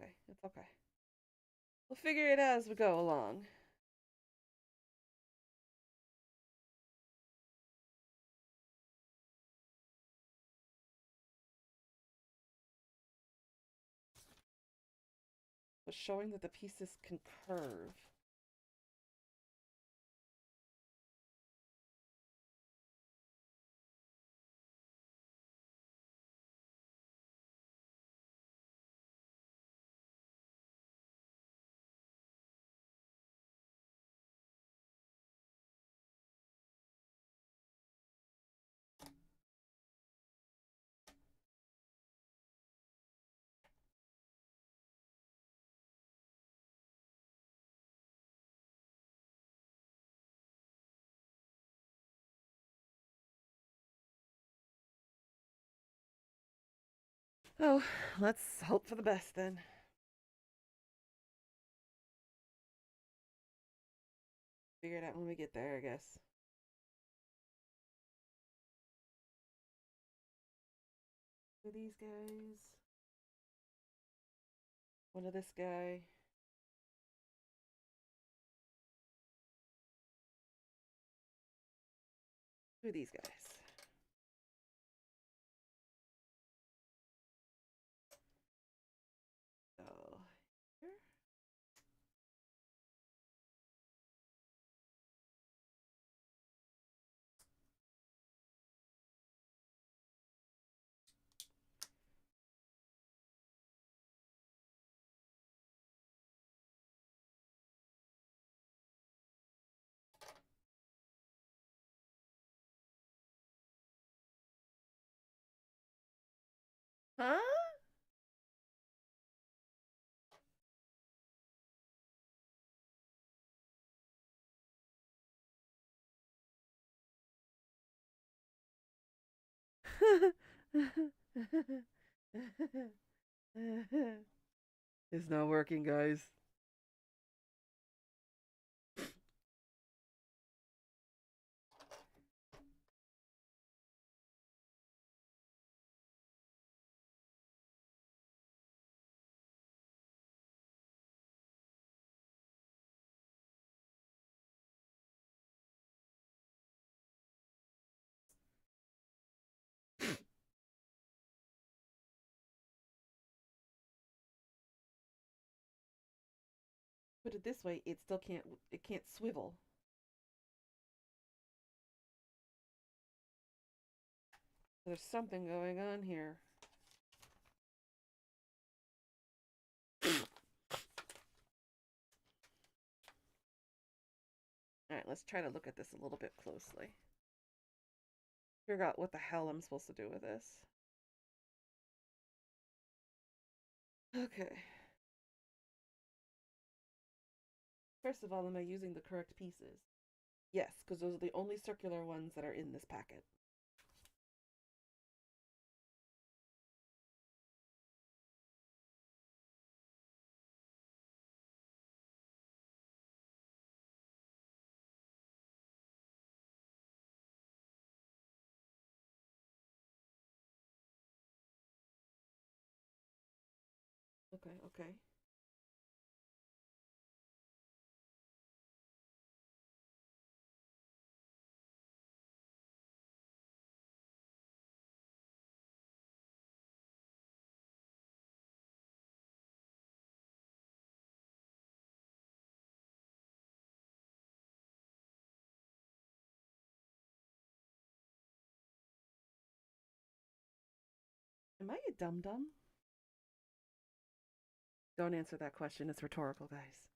Okay, it's okay. We'll figure it out as we go along. But showing that the pieces can curve. Oh, let's hope for the best then. Figure it out when we get there, I guess. Who are these guys? One of this guy. Who are these guys? So, here. Huh? It's not working, guys. Put it this way, it still can't swivel. There's something going on here. Alright, let's try to look at this a little bit closely. Figure out what the hell I'm supposed to do with this. Okay. First of all, am I using the correct pieces? Yes, because those are the only circular ones that are in this packet. Okay, okay. Am I a dum dum? Don't answer that question. It's rhetorical, guys.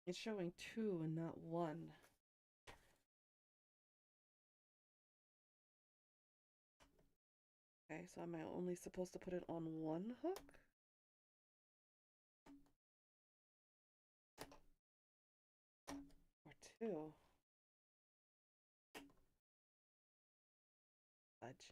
It's showing two and not one. Okay, so am I only supposed to put it on one hook? Or two? Fudge.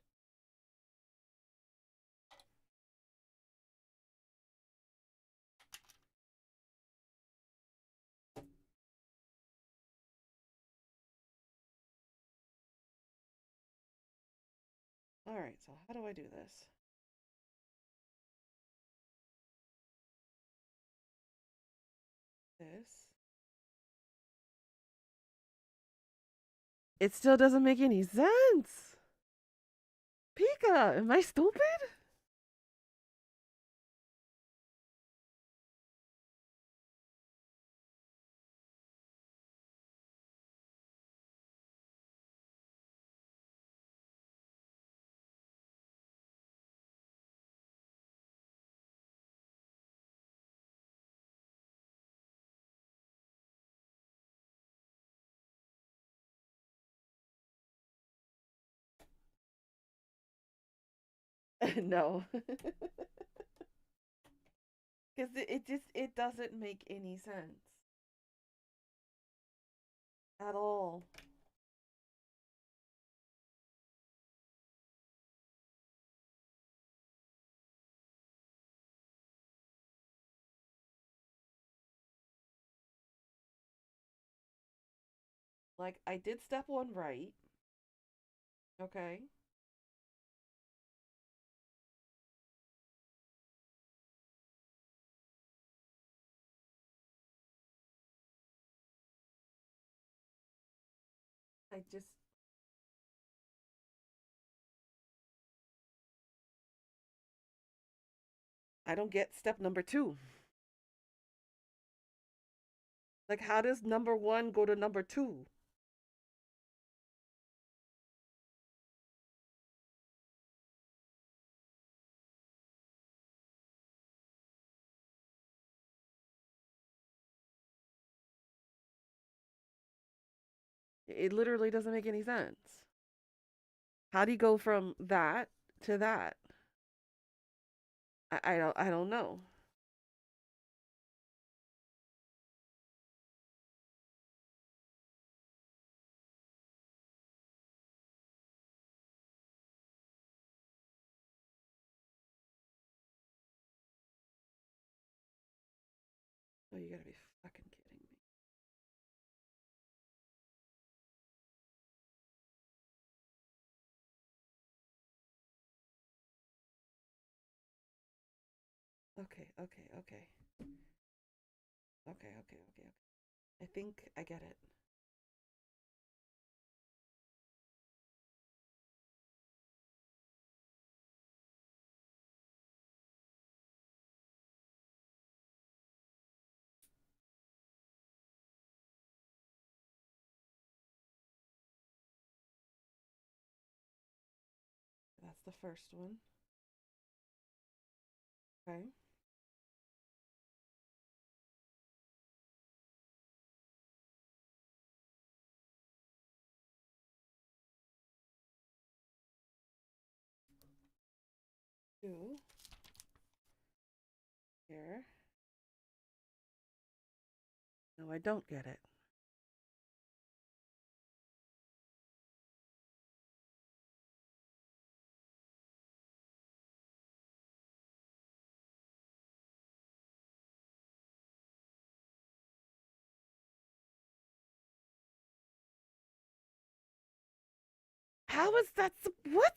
Alright, so how do I do this? This. It still doesn't make any sense. Pika, am I stupid? No. Because it just it doesn't make any sense at all. Like I did step one right. Okay. I just I don't get step number two. Like how does number one go to number two? It literally doesn't make any sense. How do you go from that to that? I don't know. Oh, you gotta be fucking kidding me. Okay, okay, okay. Okay, okay, okay, okay. I think I get it. That's the first one. Okay. Two. Here. No, I don't get it. How is that? What?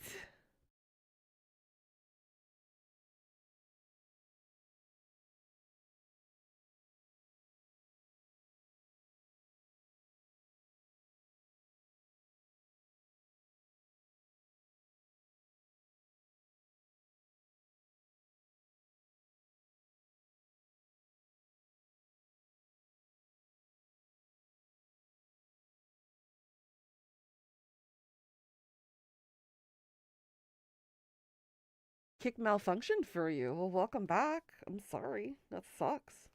Kick malfunction for you. Well, welcome back. I'm sorry. That sucks.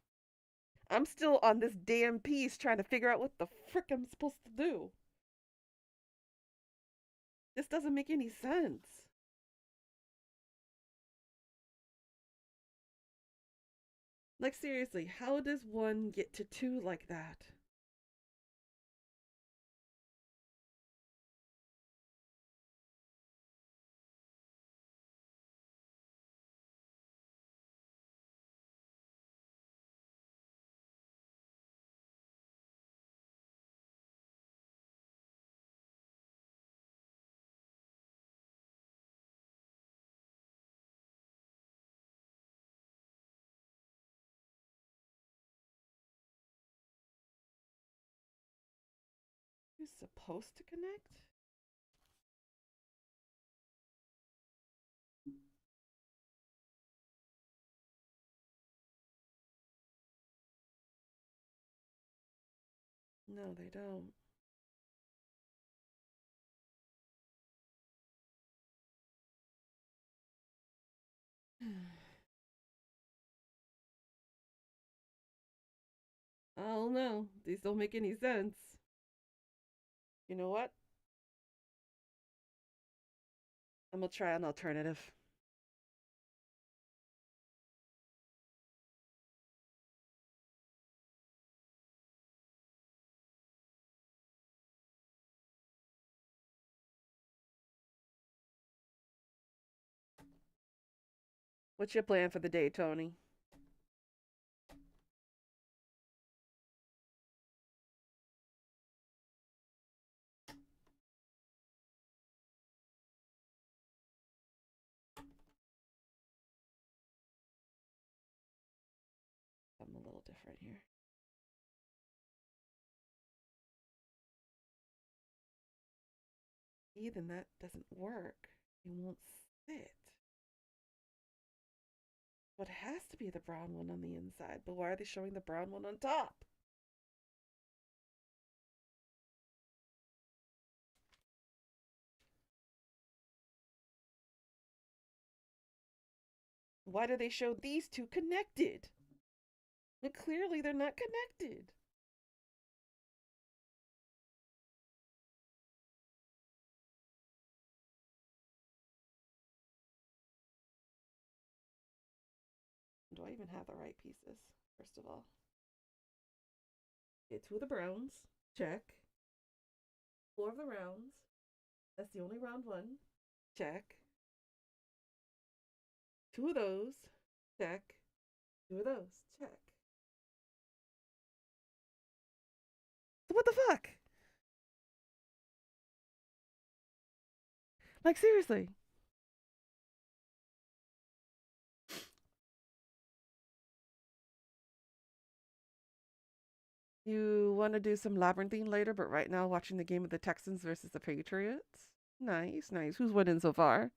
I'm still on this damn piece trying to figure out what the frick I'm supposed to do. This doesn't make any sense. Like, seriously, how does one get to two like that? Who's supposed to connect? No, they don't. Oh no, these don't make any sense. You know what? I'm gonna try an alternative. What's your plan for the day, Tony? I'm a little different here. Then that doesn't work. It won't sit. But it has to be the brown one on the inside. But why are they showing the brown one on top? Why do they show these two connected? But clearly they're not connected. Do I even have the right pieces? First of all, get two of the browns. Check. Four of the rounds. That's the only round one. Check. Two of those. Check. Two of those. Check. What the fuck? Like, seriously. You want to do some labyrinthine later, but right now watching the game of the Texans versus the Patriots. Nice, nice. Who's winning so far?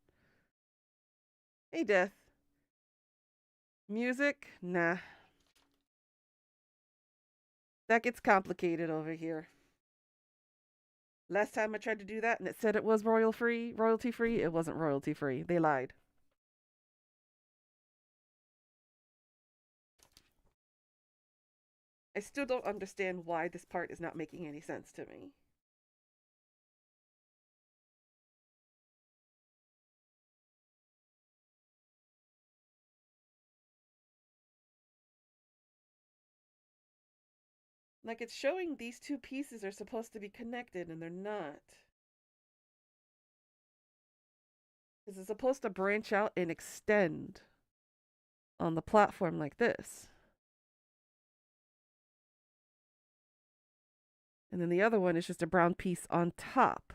Hey, Death. Music? Nah. That gets complicated over here. Last time I tried to do that and it said it was royalty free. It wasn't royalty free. They lied. I still don't understand why this part is not making any sense to me. Like, it's showing these two pieces are supposed to be connected and they're not. Because it's supposed to branch out and extend on the platform like this. And then the other one is just a brown piece on top.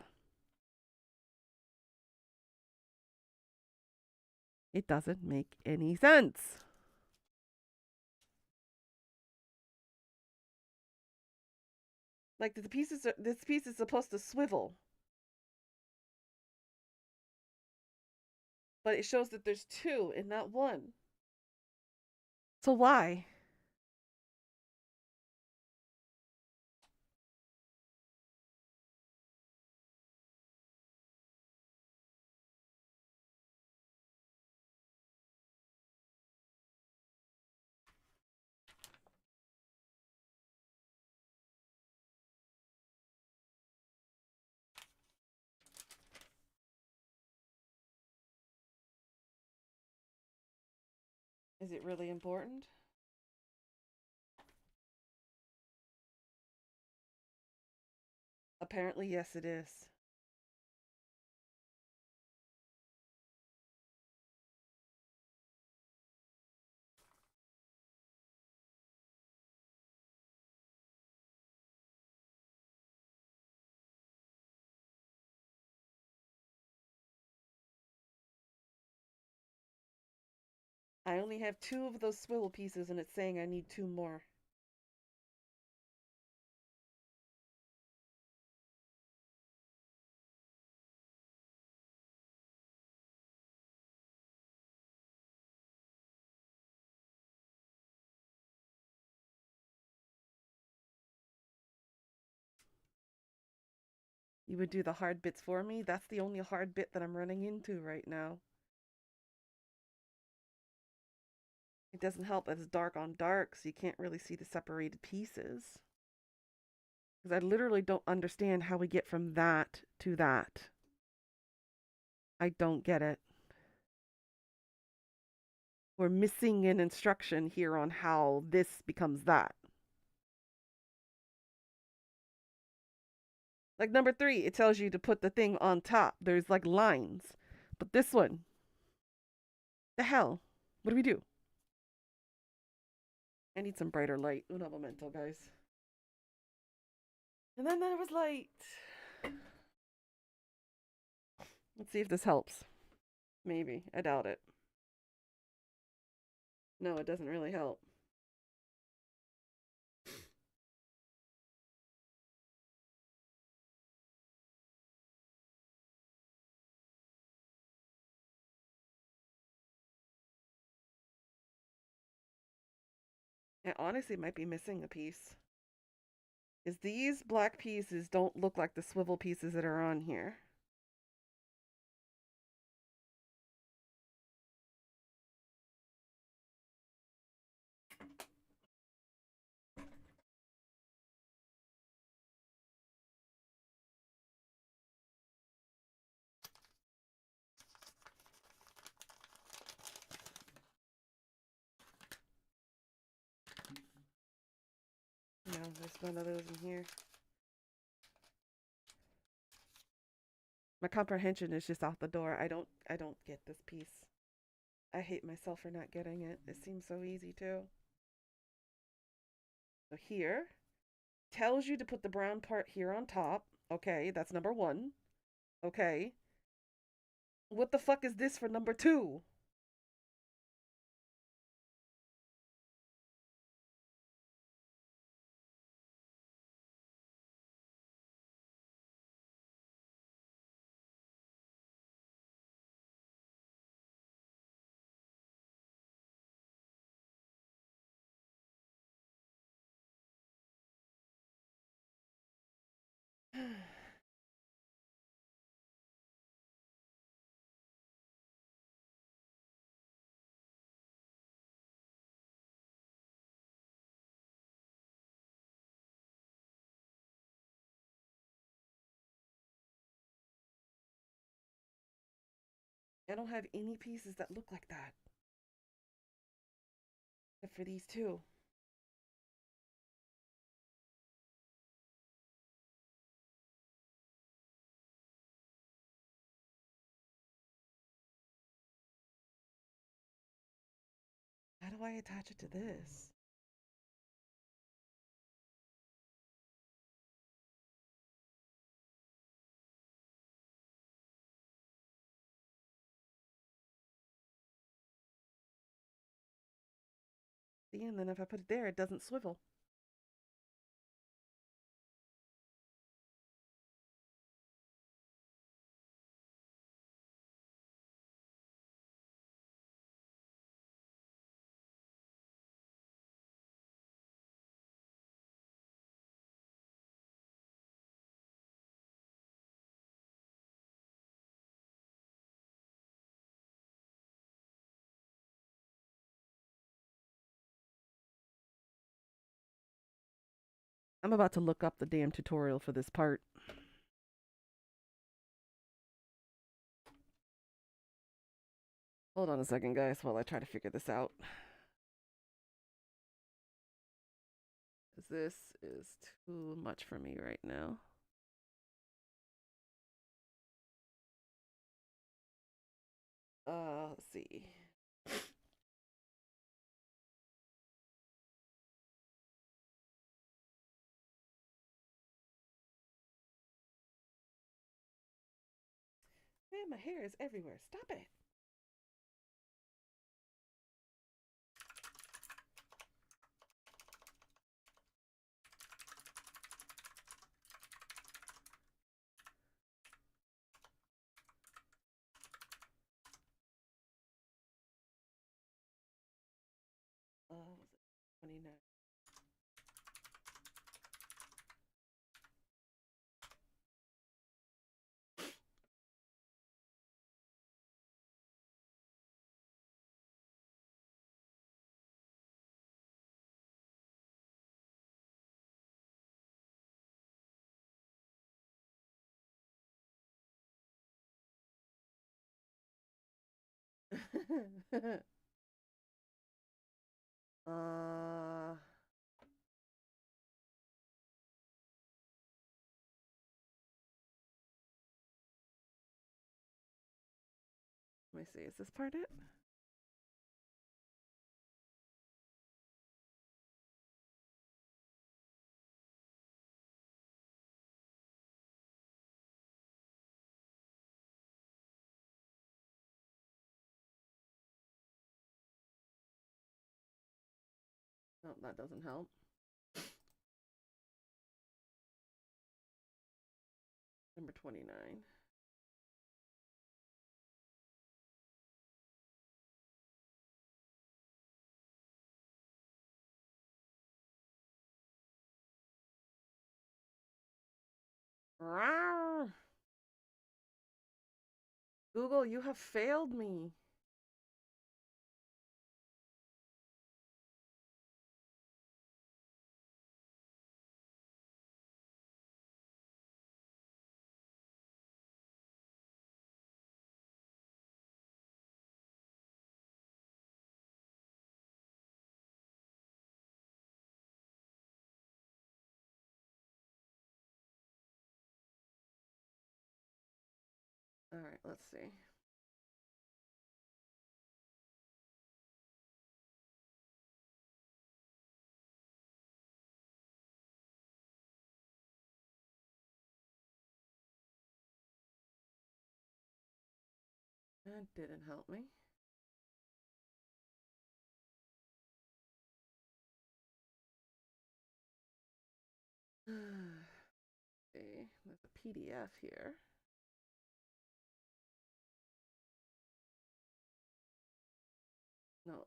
It doesn't make any sense. Like, this piece is supposed to swivel. But it shows that there's two and not one. So why? Is it really important? Apparently, yes, it is. I only have two of those swivel pieces and it's saying I need two more. You would do the hard bits for me. That's the only hard bit that I'm running into right now. It doesn't help that it's dark on dark, so you can't really see the separated pieces. Because I literally don't understand how we get from that to that. I don't get it. We're missing an instruction here on how this becomes that. Like number 3, it tells you to put the thing on top. There's like lines. But this one, the hell? What do we do? I need some brighter light. Un momento, guys. And then there was light. Let's see if this helps. Maybe. I doubt it. No, it doesn't really help. It honestly might be missing a piece. Is these black pieces don't look like the swivel pieces that are on here. No, there's none of those in here. My comprehension is just out the door. I don't get this piece. I hate myself for not getting it. It seems so easy too. So here tells you to put the brown part here on top. Okay, that's number 1. Okay. What the fuck is this for number 2? I don't have any pieces that look like that. Except for these 2. How do I attach it to this? See, and then if I put it there, it doesn't swivel. I'm about to look up the damn tutorial for this part. Hold on a second, guys, while I try to figure this out. Because this is too much for me right now. Let's see. Man, my hair is everywhere. Stop it. Was it 29? uh, let me see. Is this part it? No, that doesn't help. Number 29. Rawr! Google, you have failed me. All right, let's see. That didn't help me. See, there's a PDF here. No.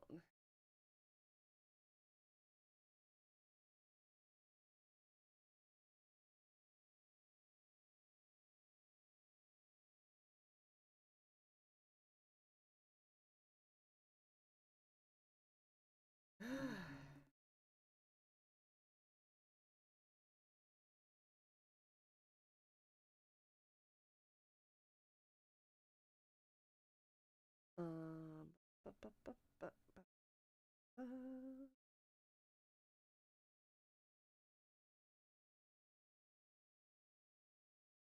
um, ba, ba, ba, ba, ba, ba.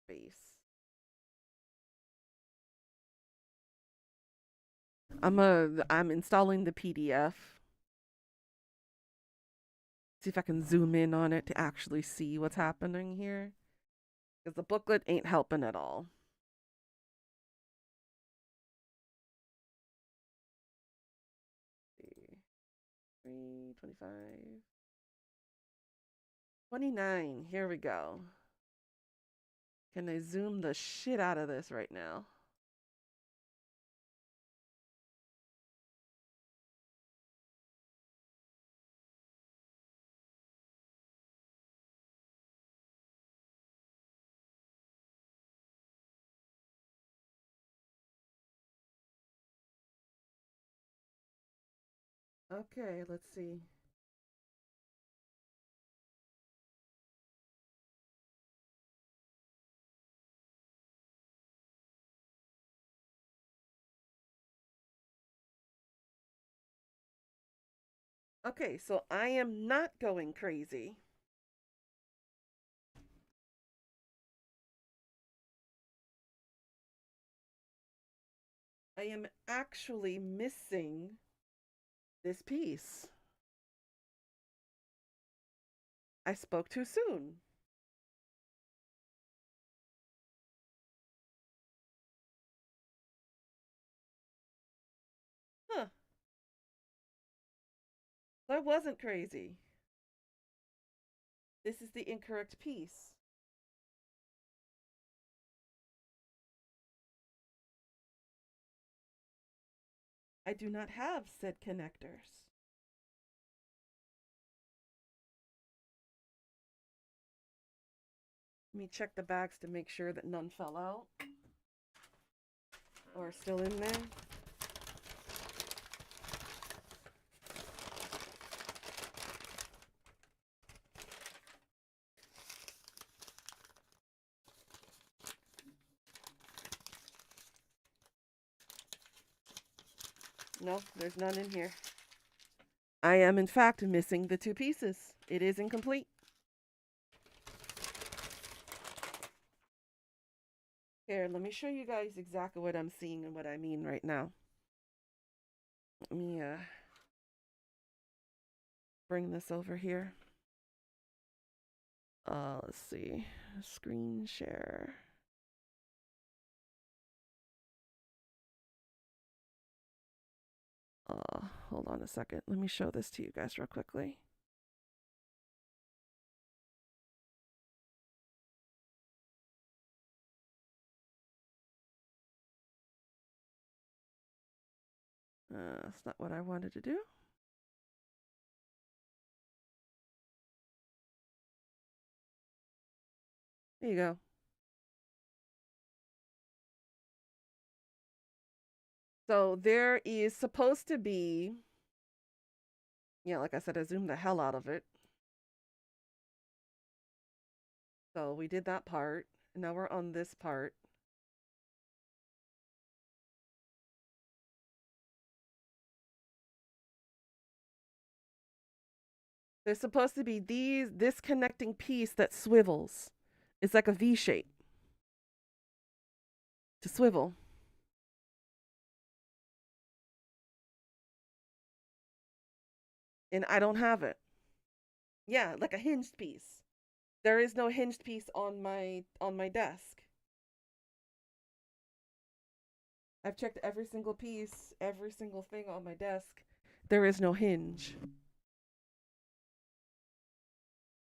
Base. I'm installing the PDF. See if I can zoom in on it to actually see what's happening here. Because the booklet ain't helping at all. Let's see. 3, 25. 29. Here we go. Can I zoom the shit out of this right now? Okay, let's see. Okay, so I am not going crazy. I am actually missing this piece. I spoke too soon. Huh. I wasn't crazy. This is the incorrect piece. I do not have said connectors. Let me check the bags to make sure that none fell out or are still in there. No, there's none in here. I am, in fact, missing the two pieces. It is incomplete. Here, let me show you guys exactly what I'm seeing and what I mean right now. Let me bring this over here. Let's see. Screen share. Hold on a second. Let me show this to you guys real quickly. That's not what I wanted to do. There you go. So there is supposed to be, yeah, like I said, I zoomed the hell out of it. So we did that part. Now we're on this part. There's supposed to be this connecting piece that swivels. It's like a V shape to swivel. And I don't have it. Yeah, like a hinged piece. There is no hinged piece on my desk. I've checked every single piece, every single thing on my desk. There is no hinge.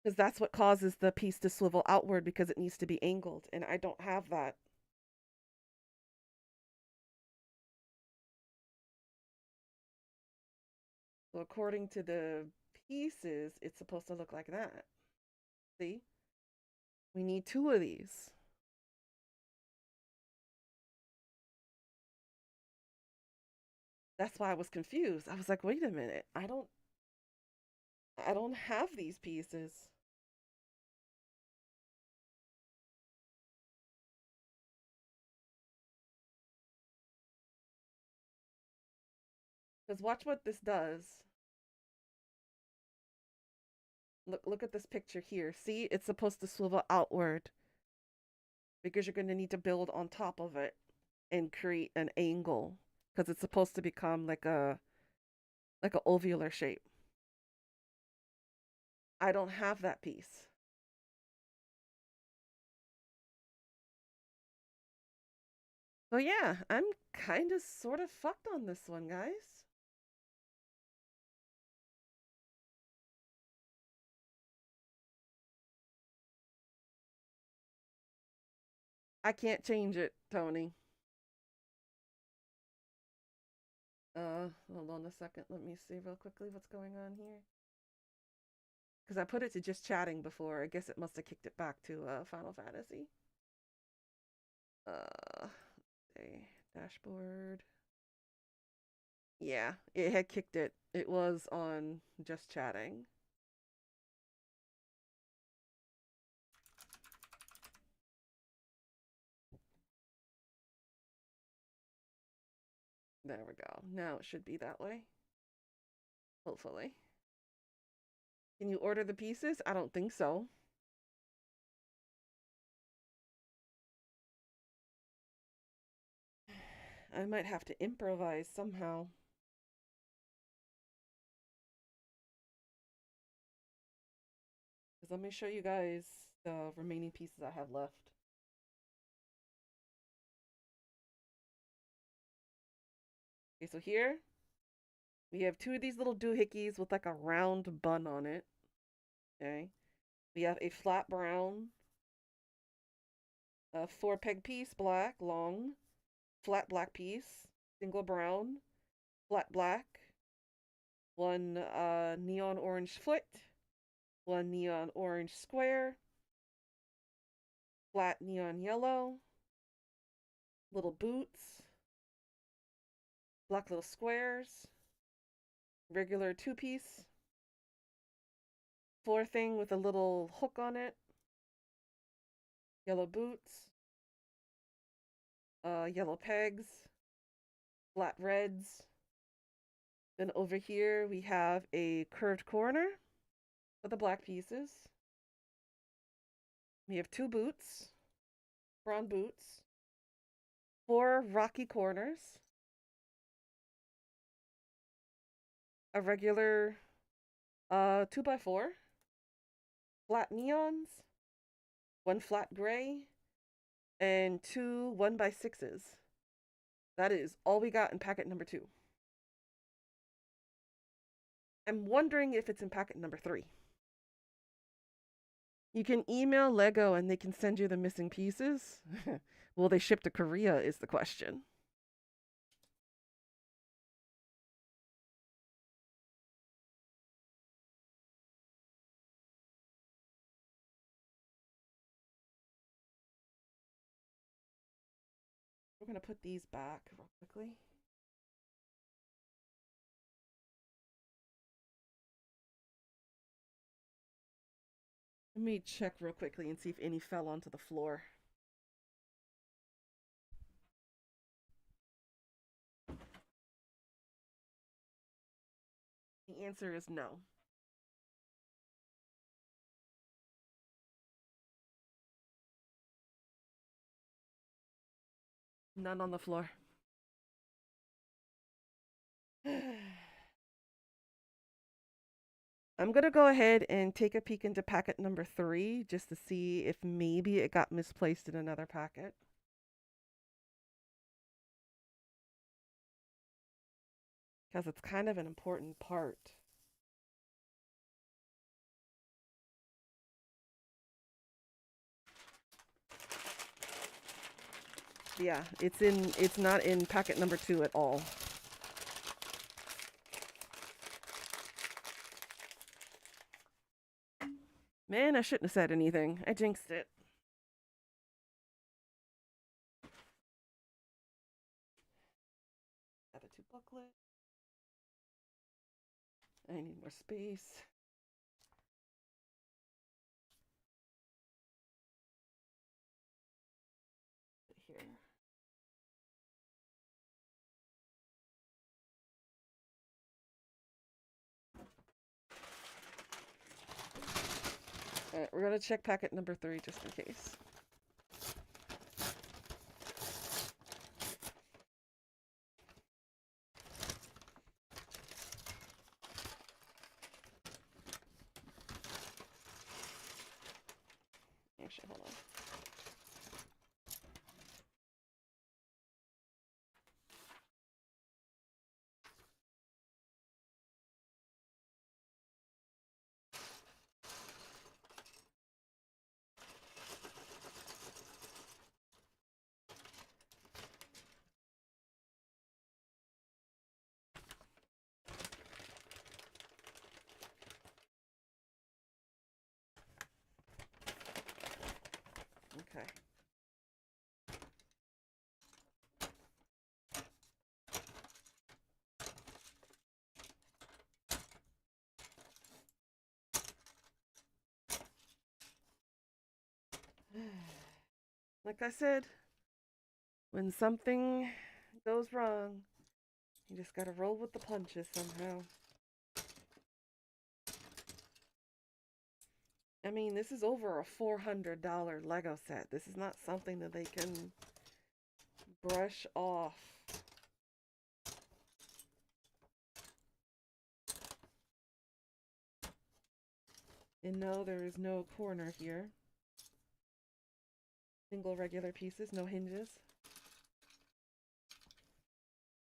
Because that's what causes the piece to swivel outward because it needs to be angled. And I don't have that. So according to the pieces, it's supposed to look like that. See? We need two of these. That's why I was confused. I was like, wait a minute. I don't have these pieces. Because watch what this does. Look at this picture here. See, it's supposed to swivel outward because you're going to need to build on top of it and create an angle because it's supposed to become like a ovular shape. I don't have that piece. So yeah, I'm kind of sort of fucked on this one, guys. I can't change it, Tony. Hold on a second. Let me see real quickly what's going on here. Because I put it to just chatting before. I guess it must have kicked it back to Final Fantasy. Uh, okay, dashboard. Yeah, it had kicked it. It was on just chatting. There we go. Now it should be that way. Hopefully. Can you order the pieces? I don't think so. I might have to improvise somehow. Because let me show you guys the remaining pieces I have left. Okay, so here we have two of these little doohickeys with like a round bun on it. Okay. We have a flat brown, a 4 peg piece, black, long, flat black piece, single brown, flat black, one neon orange foot, one neon orange square, flat neon yellow, little boots, black little squares, regular 2 piece, 4 thing with a little hook on it, yellow boots, yellow pegs, flat reds, Then over here we have a curved corner with the black pieces. We have 2 boots, brown boots, 4 rocky corners, a regular 2x4, flat neons, 1 flat gray, and 2 1x6s. That is all we got in packet number 2. I'm wondering if it's in packet number 3. You can email Lego and they can send you the missing pieces. Will they ship to Korea is the question. We're going to put these back real quickly. Let me check real quickly and see if any fell onto the floor. The answer is no. None on the floor. I'm going to go ahead and take a peek into packet number 3 just to see if maybe it got misplaced in another packet. Because it's kind of an important part. Yeah, it's not in packet number 2 at all. Man, I shouldn't have said anything. I jinxed it. Add a 2 booklet. I need more space. Here. All right, we're going to check packet number 3 just in case. Actually, hold on. Okay. Like I said, when something goes wrong, you just gotta roll with the punches somehow. I mean, this is over a $400 Lego set. This is not something that they can brush off. And no, there is no corner here. Single regular pieces, no hinges.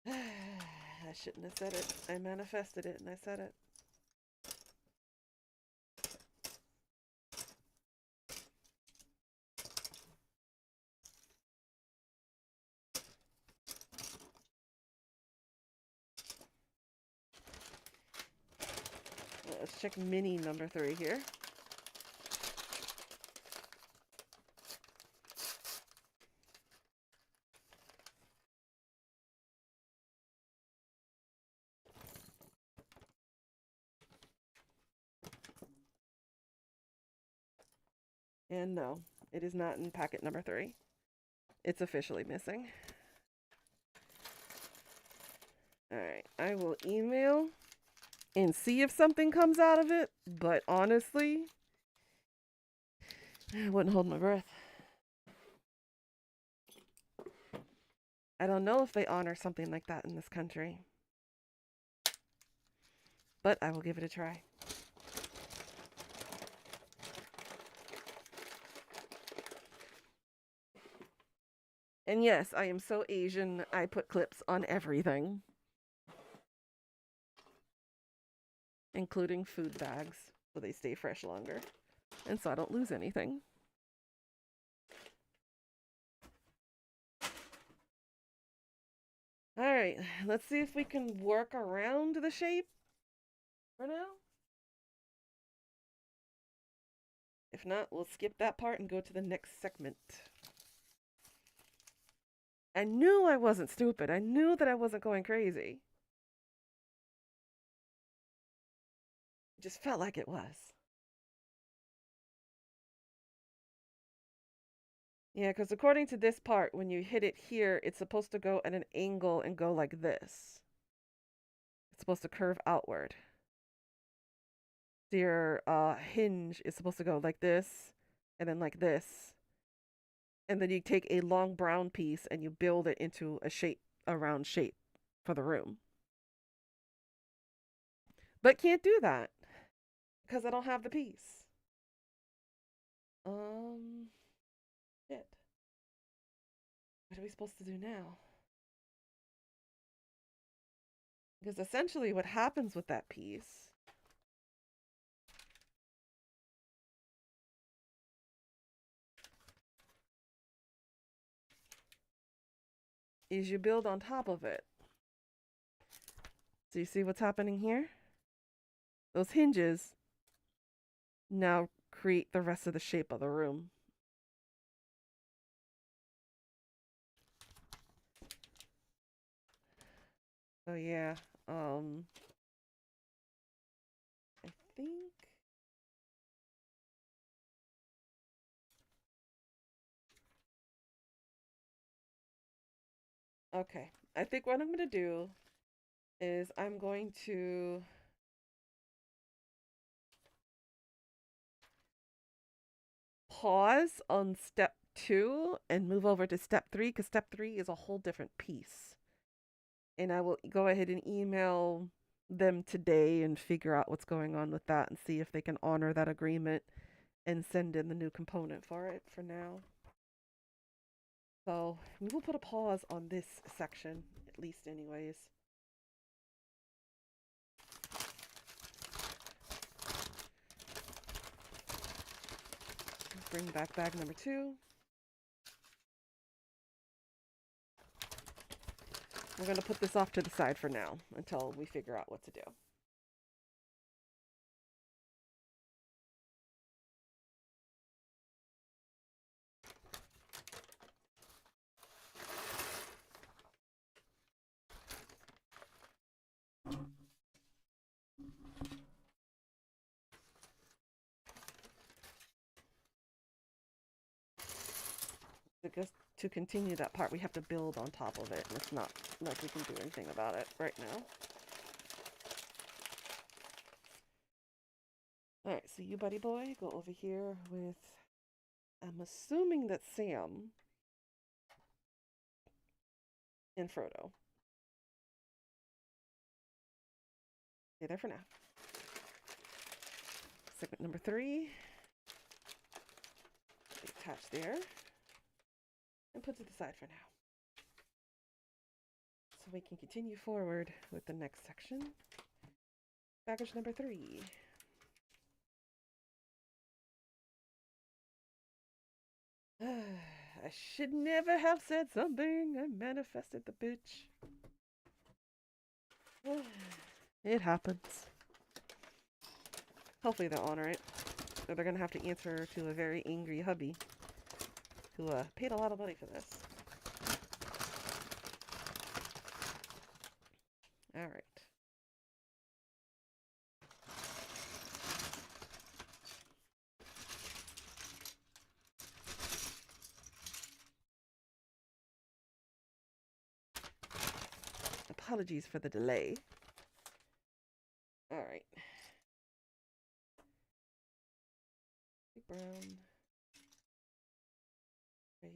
I shouldn't have said it. I manifested it and I said it. Let's check mini number 3 here. And no, it is not in packet number 3. It's officially missing. Alright, I will email and see if something comes out of it, but honestly, I wouldn't hold my breath. I don't know if they honor something like that in this country, but I will give it a try. And yes, I am so Asian, I put clips on everything, including food bags, so they stay fresh longer, and so I don't lose anything. Alright, let's see if we can work around the shape for now. If not, we'll skip that part and go to the next segment. I knew I wasn't stupid. I knew that I wasn't going crazy. It just felt like it was. Yeah, because according to this part, when you hit it here, it's supposed to go at an angle and go like this. It's supposed to curve outward. So your hinge is supposed to go like this, and then like this. And then you take a long brown piece and you build it into a shape, a round shape for the room. But can't do that because I don't have the piece. Shit. What are we supposed to do now? Because essentially what happens with that piece is you build on top of it. So you see what's happening here? Those hinges now create the rest of the shape of the room. So yeah, I think okay. I think what I'm going to do is I'm going to pause on step 2 and move over to step 3 because step 3 is a whole different piece. And I will go ahead and email them today and figure out what's going on with that and see if they can honor that agreement and send in the new component for it for now. So we will put a pause on this section, at least anyways. Bring back bag number 2. We're going to put this off to the side for now until we figure out what to do. Because to continue that part, we have to build on top of it, and it's not like we can do anything about it right now. Alright, so you, buddy boy, go over here with, I'm assuming that's Sam and Frodo. Stay there for now. Segment number 3. Attach there. And put to the side for now. So we can continue forward with the next section. Baggage number 3. I should never have said something. I manifested the bitch. It happens. Hopefully they'll honor it. Or they're going to have to answer to a very angry hubby who paid a lot of money for this. Alright. Apologies for the delay. All right. Big brown. Raise.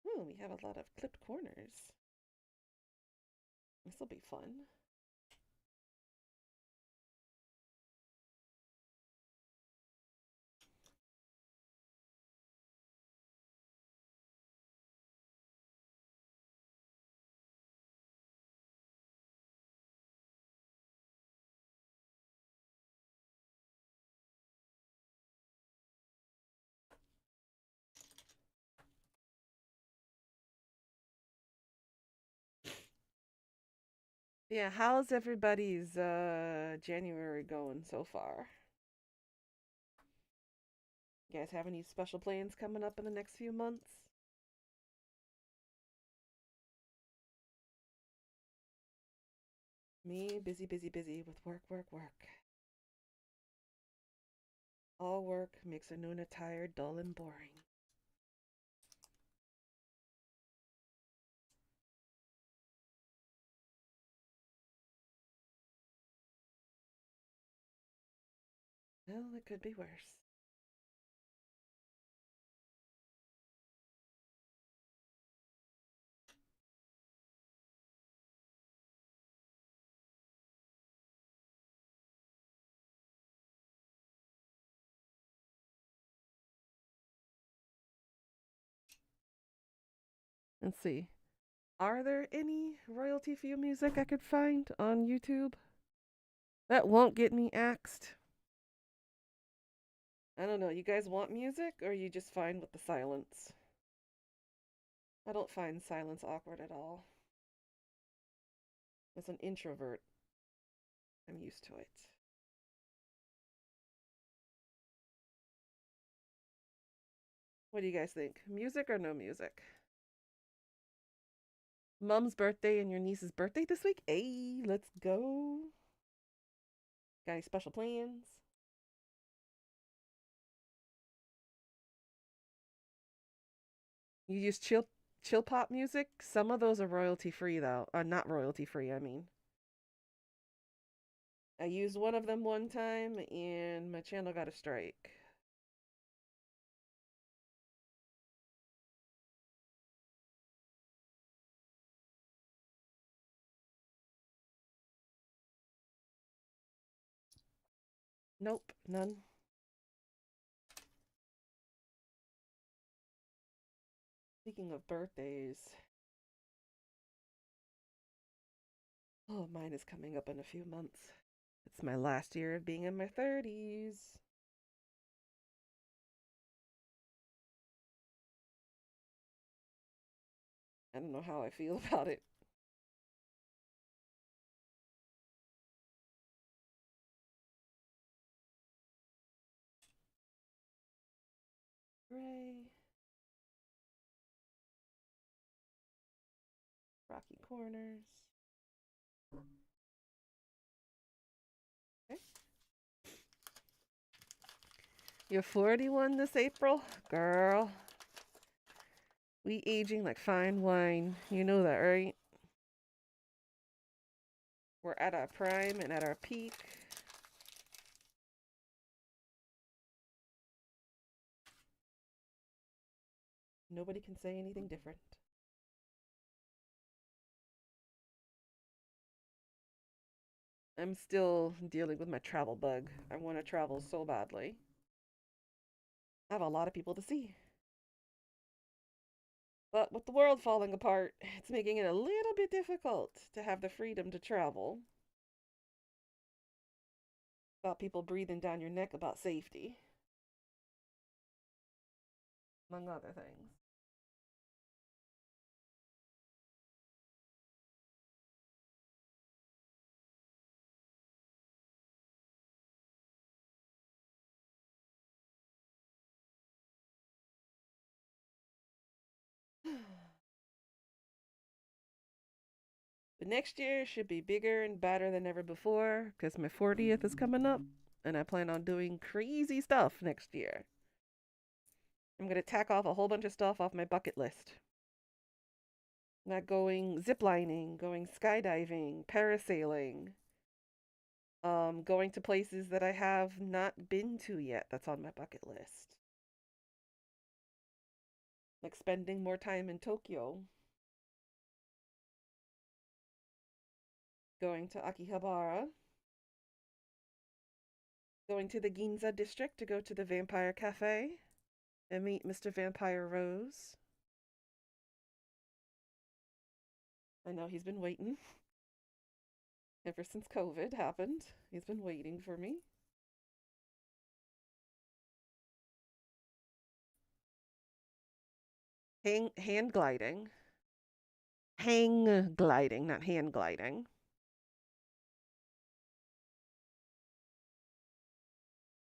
Ooh, we have a lot of clipped corners. This will be fun. Yeah, how's everybody's January going so far? You guys have any special plans coming up in the next few months? Me, busy, busy, busy with work, work, work. All work makes a Nuna tired, dull, and boring. Well, it could be worse. Let's see. Are there any royalty free music I could find on YouTube that won't get me axed? I don't know. You guys want music or you just fine with the silence? I don't find silence awkward at all. As an introvert, I'm used to it. What do you guys think? Music or no music? Mom's birthday and your niece's birthday this week? Hey, let's go. Got any special plans? You use chill pop music? Some of those are royalty free though. Not royalty free, I mean. I used one of them one time and my channel got a strike. Nope, none. Speaking of birthdays, oh, mine is coming up in a few months. It's my last year of being in my 30s. I don't know how I feel about it. Gray, rocky corners. Okay. You're 41 this April? Girl, we aging like fine wine. You know that, right? We're at our prime and at our peak. Nobody can say anything different. I'm still dealing with my travel bug. I want to travel so badly. I have a lot of people to see. But with the world falling apart, it's making it a little bit difficult to have the freedom to travel. About people breathing down your neck about safety, among other things. But next year should be bigger and better than ever before because my 40th is coming up and I plan on doing crazy stuff next year. I'm gonna tack off a whole bunch of stuff off my bucket list. Not going ziplining, going skydiving, parasailing, going to places that I have not been to yet that's on my bucket list. Like spending more time in Tokyo, going to Akihabara, going to the Ginza district to go to the Vampire Cafe and meet Mr. Vampire Rose. I know he's been waiting ever since COVID happened. He's been waiting for me. Hand gliding. Hang gliding, not hand gliding.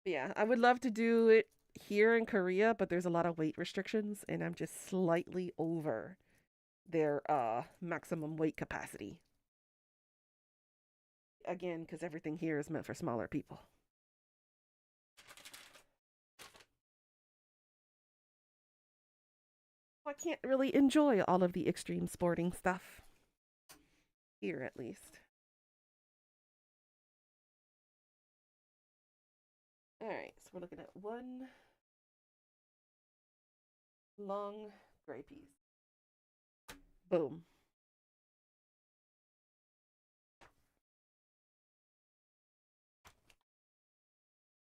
But yeah, I would love to do it here in Korea, but there's a lot of weight restrictions and I'm just slightly over their maximum weight capacity. Again, because everything here is meant for smaller people. I can't really enjoy all of the extreme sporting stuff. Here, at least. Alright, so we're looking at one long gray piece. Boom.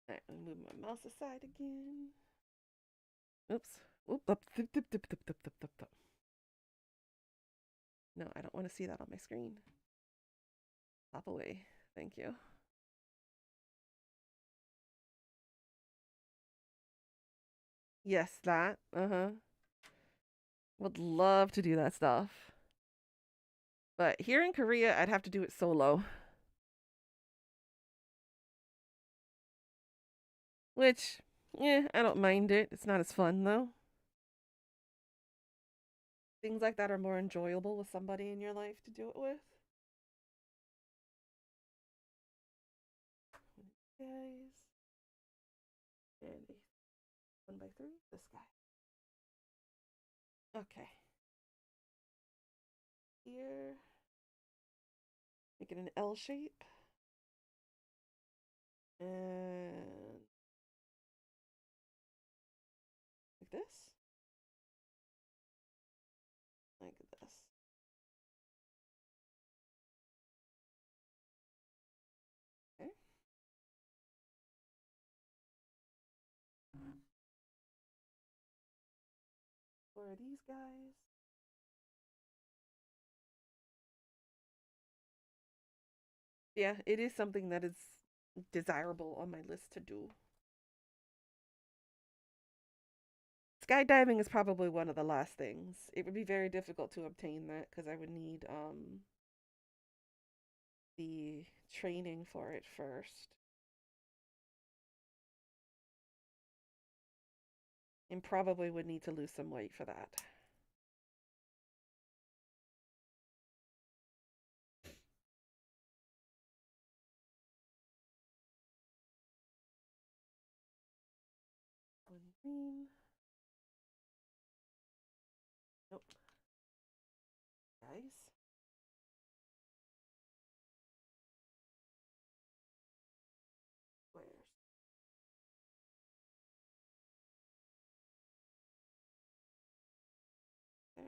Alright, I'm move my mouse aside again. Oops. Oop, up, No, I don't want to see that on my screen. Pop away. Thank you. Yes, that. Uh-huh. Would love to do that stuff. But here in Korea, I'd have to do it solo. Which, yeah, I don't mind it. It's not as fun, though. Things like that are more enjoyable with somebody in your life to do it with. Guys. And a 1x3, this guy. Okay. Here. Make it an L shape. And like this. Like this. Okay. For these guys. Yeah, it is something that is desirable on my list to do. Skydiving is probably one of the last things. It would be very difficult to obtain that because I would need the training for it first. And probably would need to lose some weight for that. One green. Nope. Guys. Squares. There.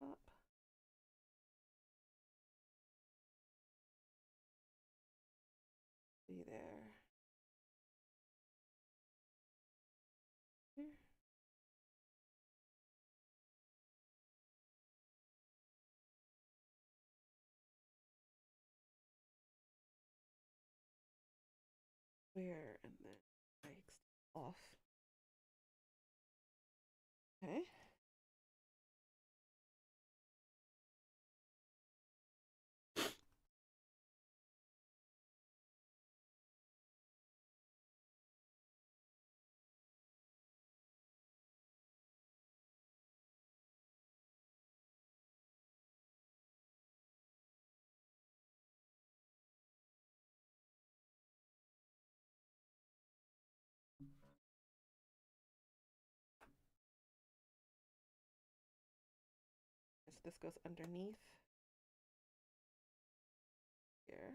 Up. Be there. Here. Where and then I off. Okay. This goes underneath here.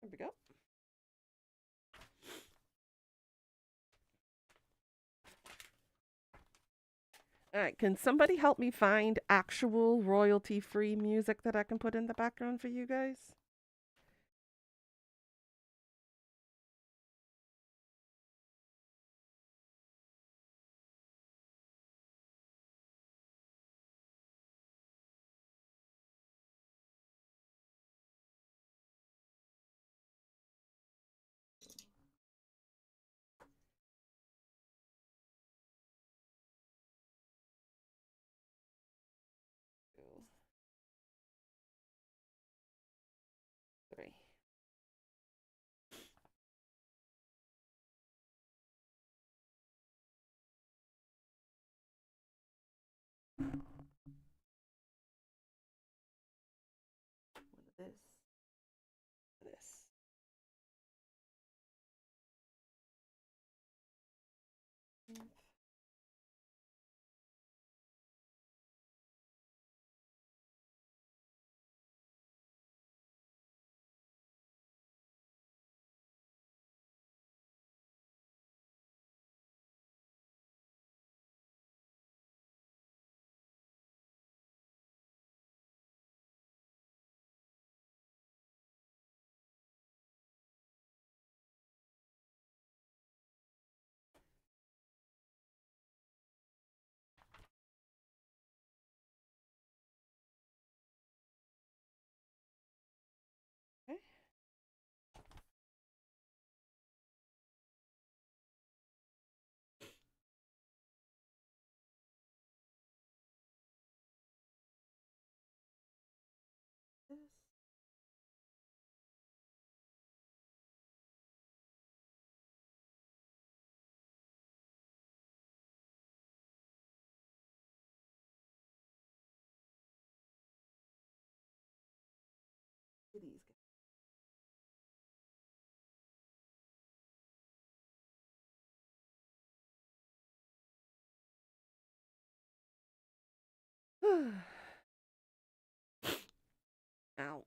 There we go. All right, can somebody help me find actual royalty-free music that I can put in the background for you guys? Two, three. One of this. Okay. This. These guys. Ow.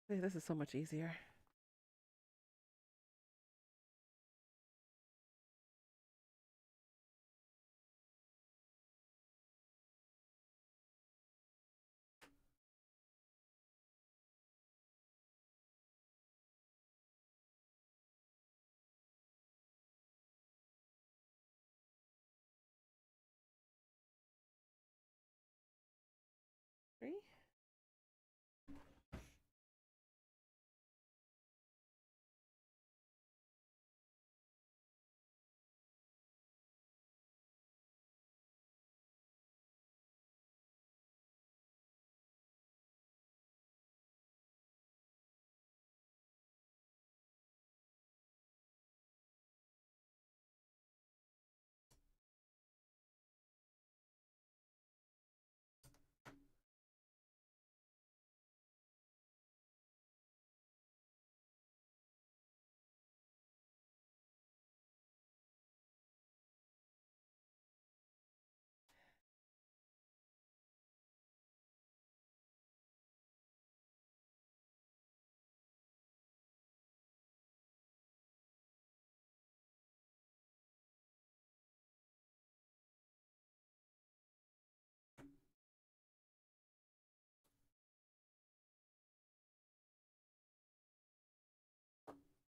Hey, this is so much easier. Three.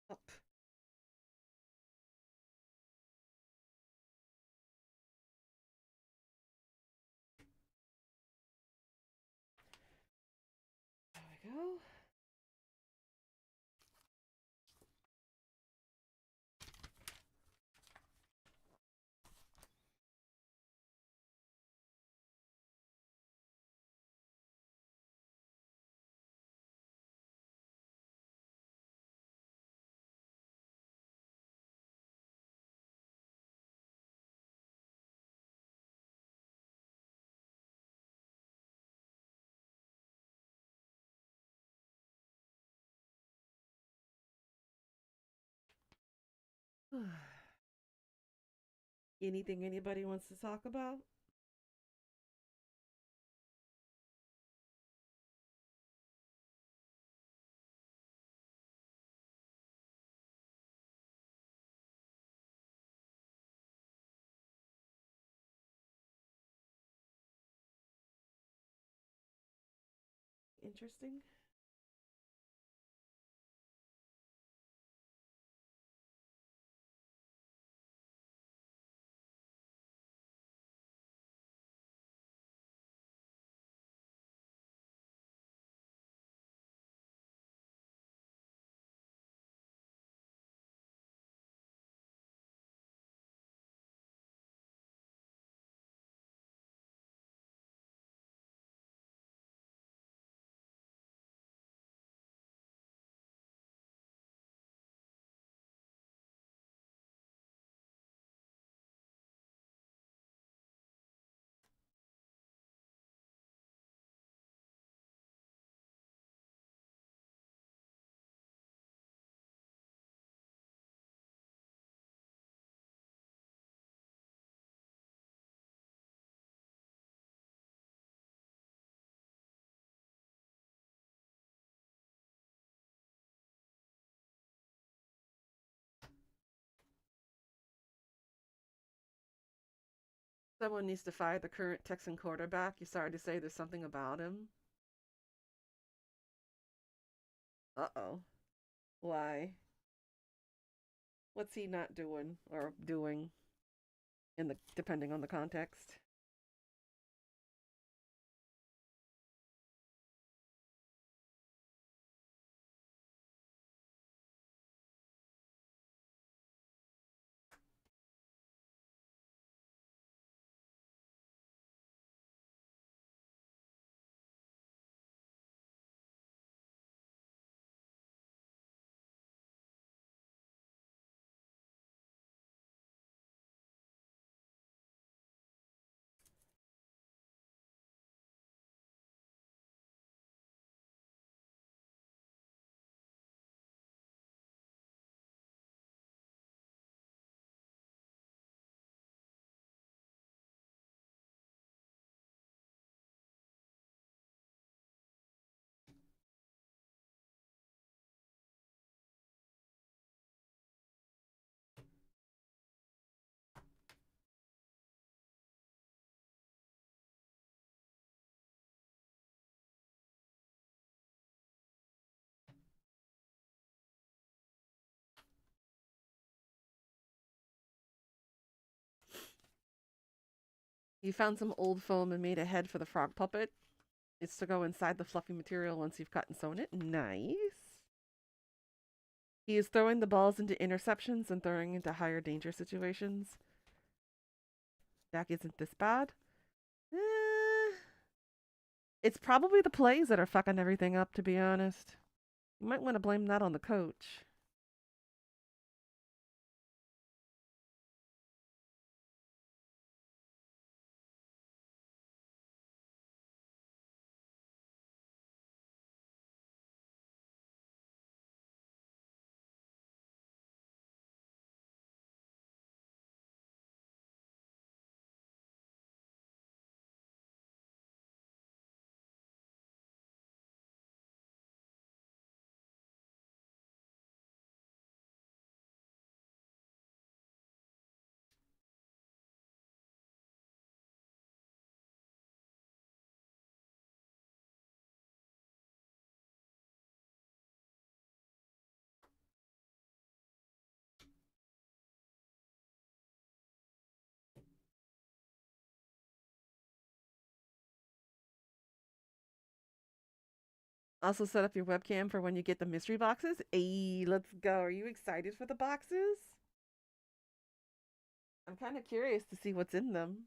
Up. There we go. Anything anybody wants to talk about? Interesting. Someone needs to fire the current Texan quarterback. You're sorry to say there's something about him. Uh oh. Why? What's he not doing or doing in the depending on the context? You found some old foam and made a head for the frog puppet. It's to go inside the fluffy material once you've cut and sewn it. Nice. He is throwing the balls into interceptions and throwing into higher danger situations. Dak isn't this bad. Eh, it's probably the plays that are fucking everything up, to be honest. You might want to blame that on the coach. Also set up your webcam for when you get the mystery boxes. Hey, let's go. Are you excited for the boxes? I'm kind of curious to see what's in them.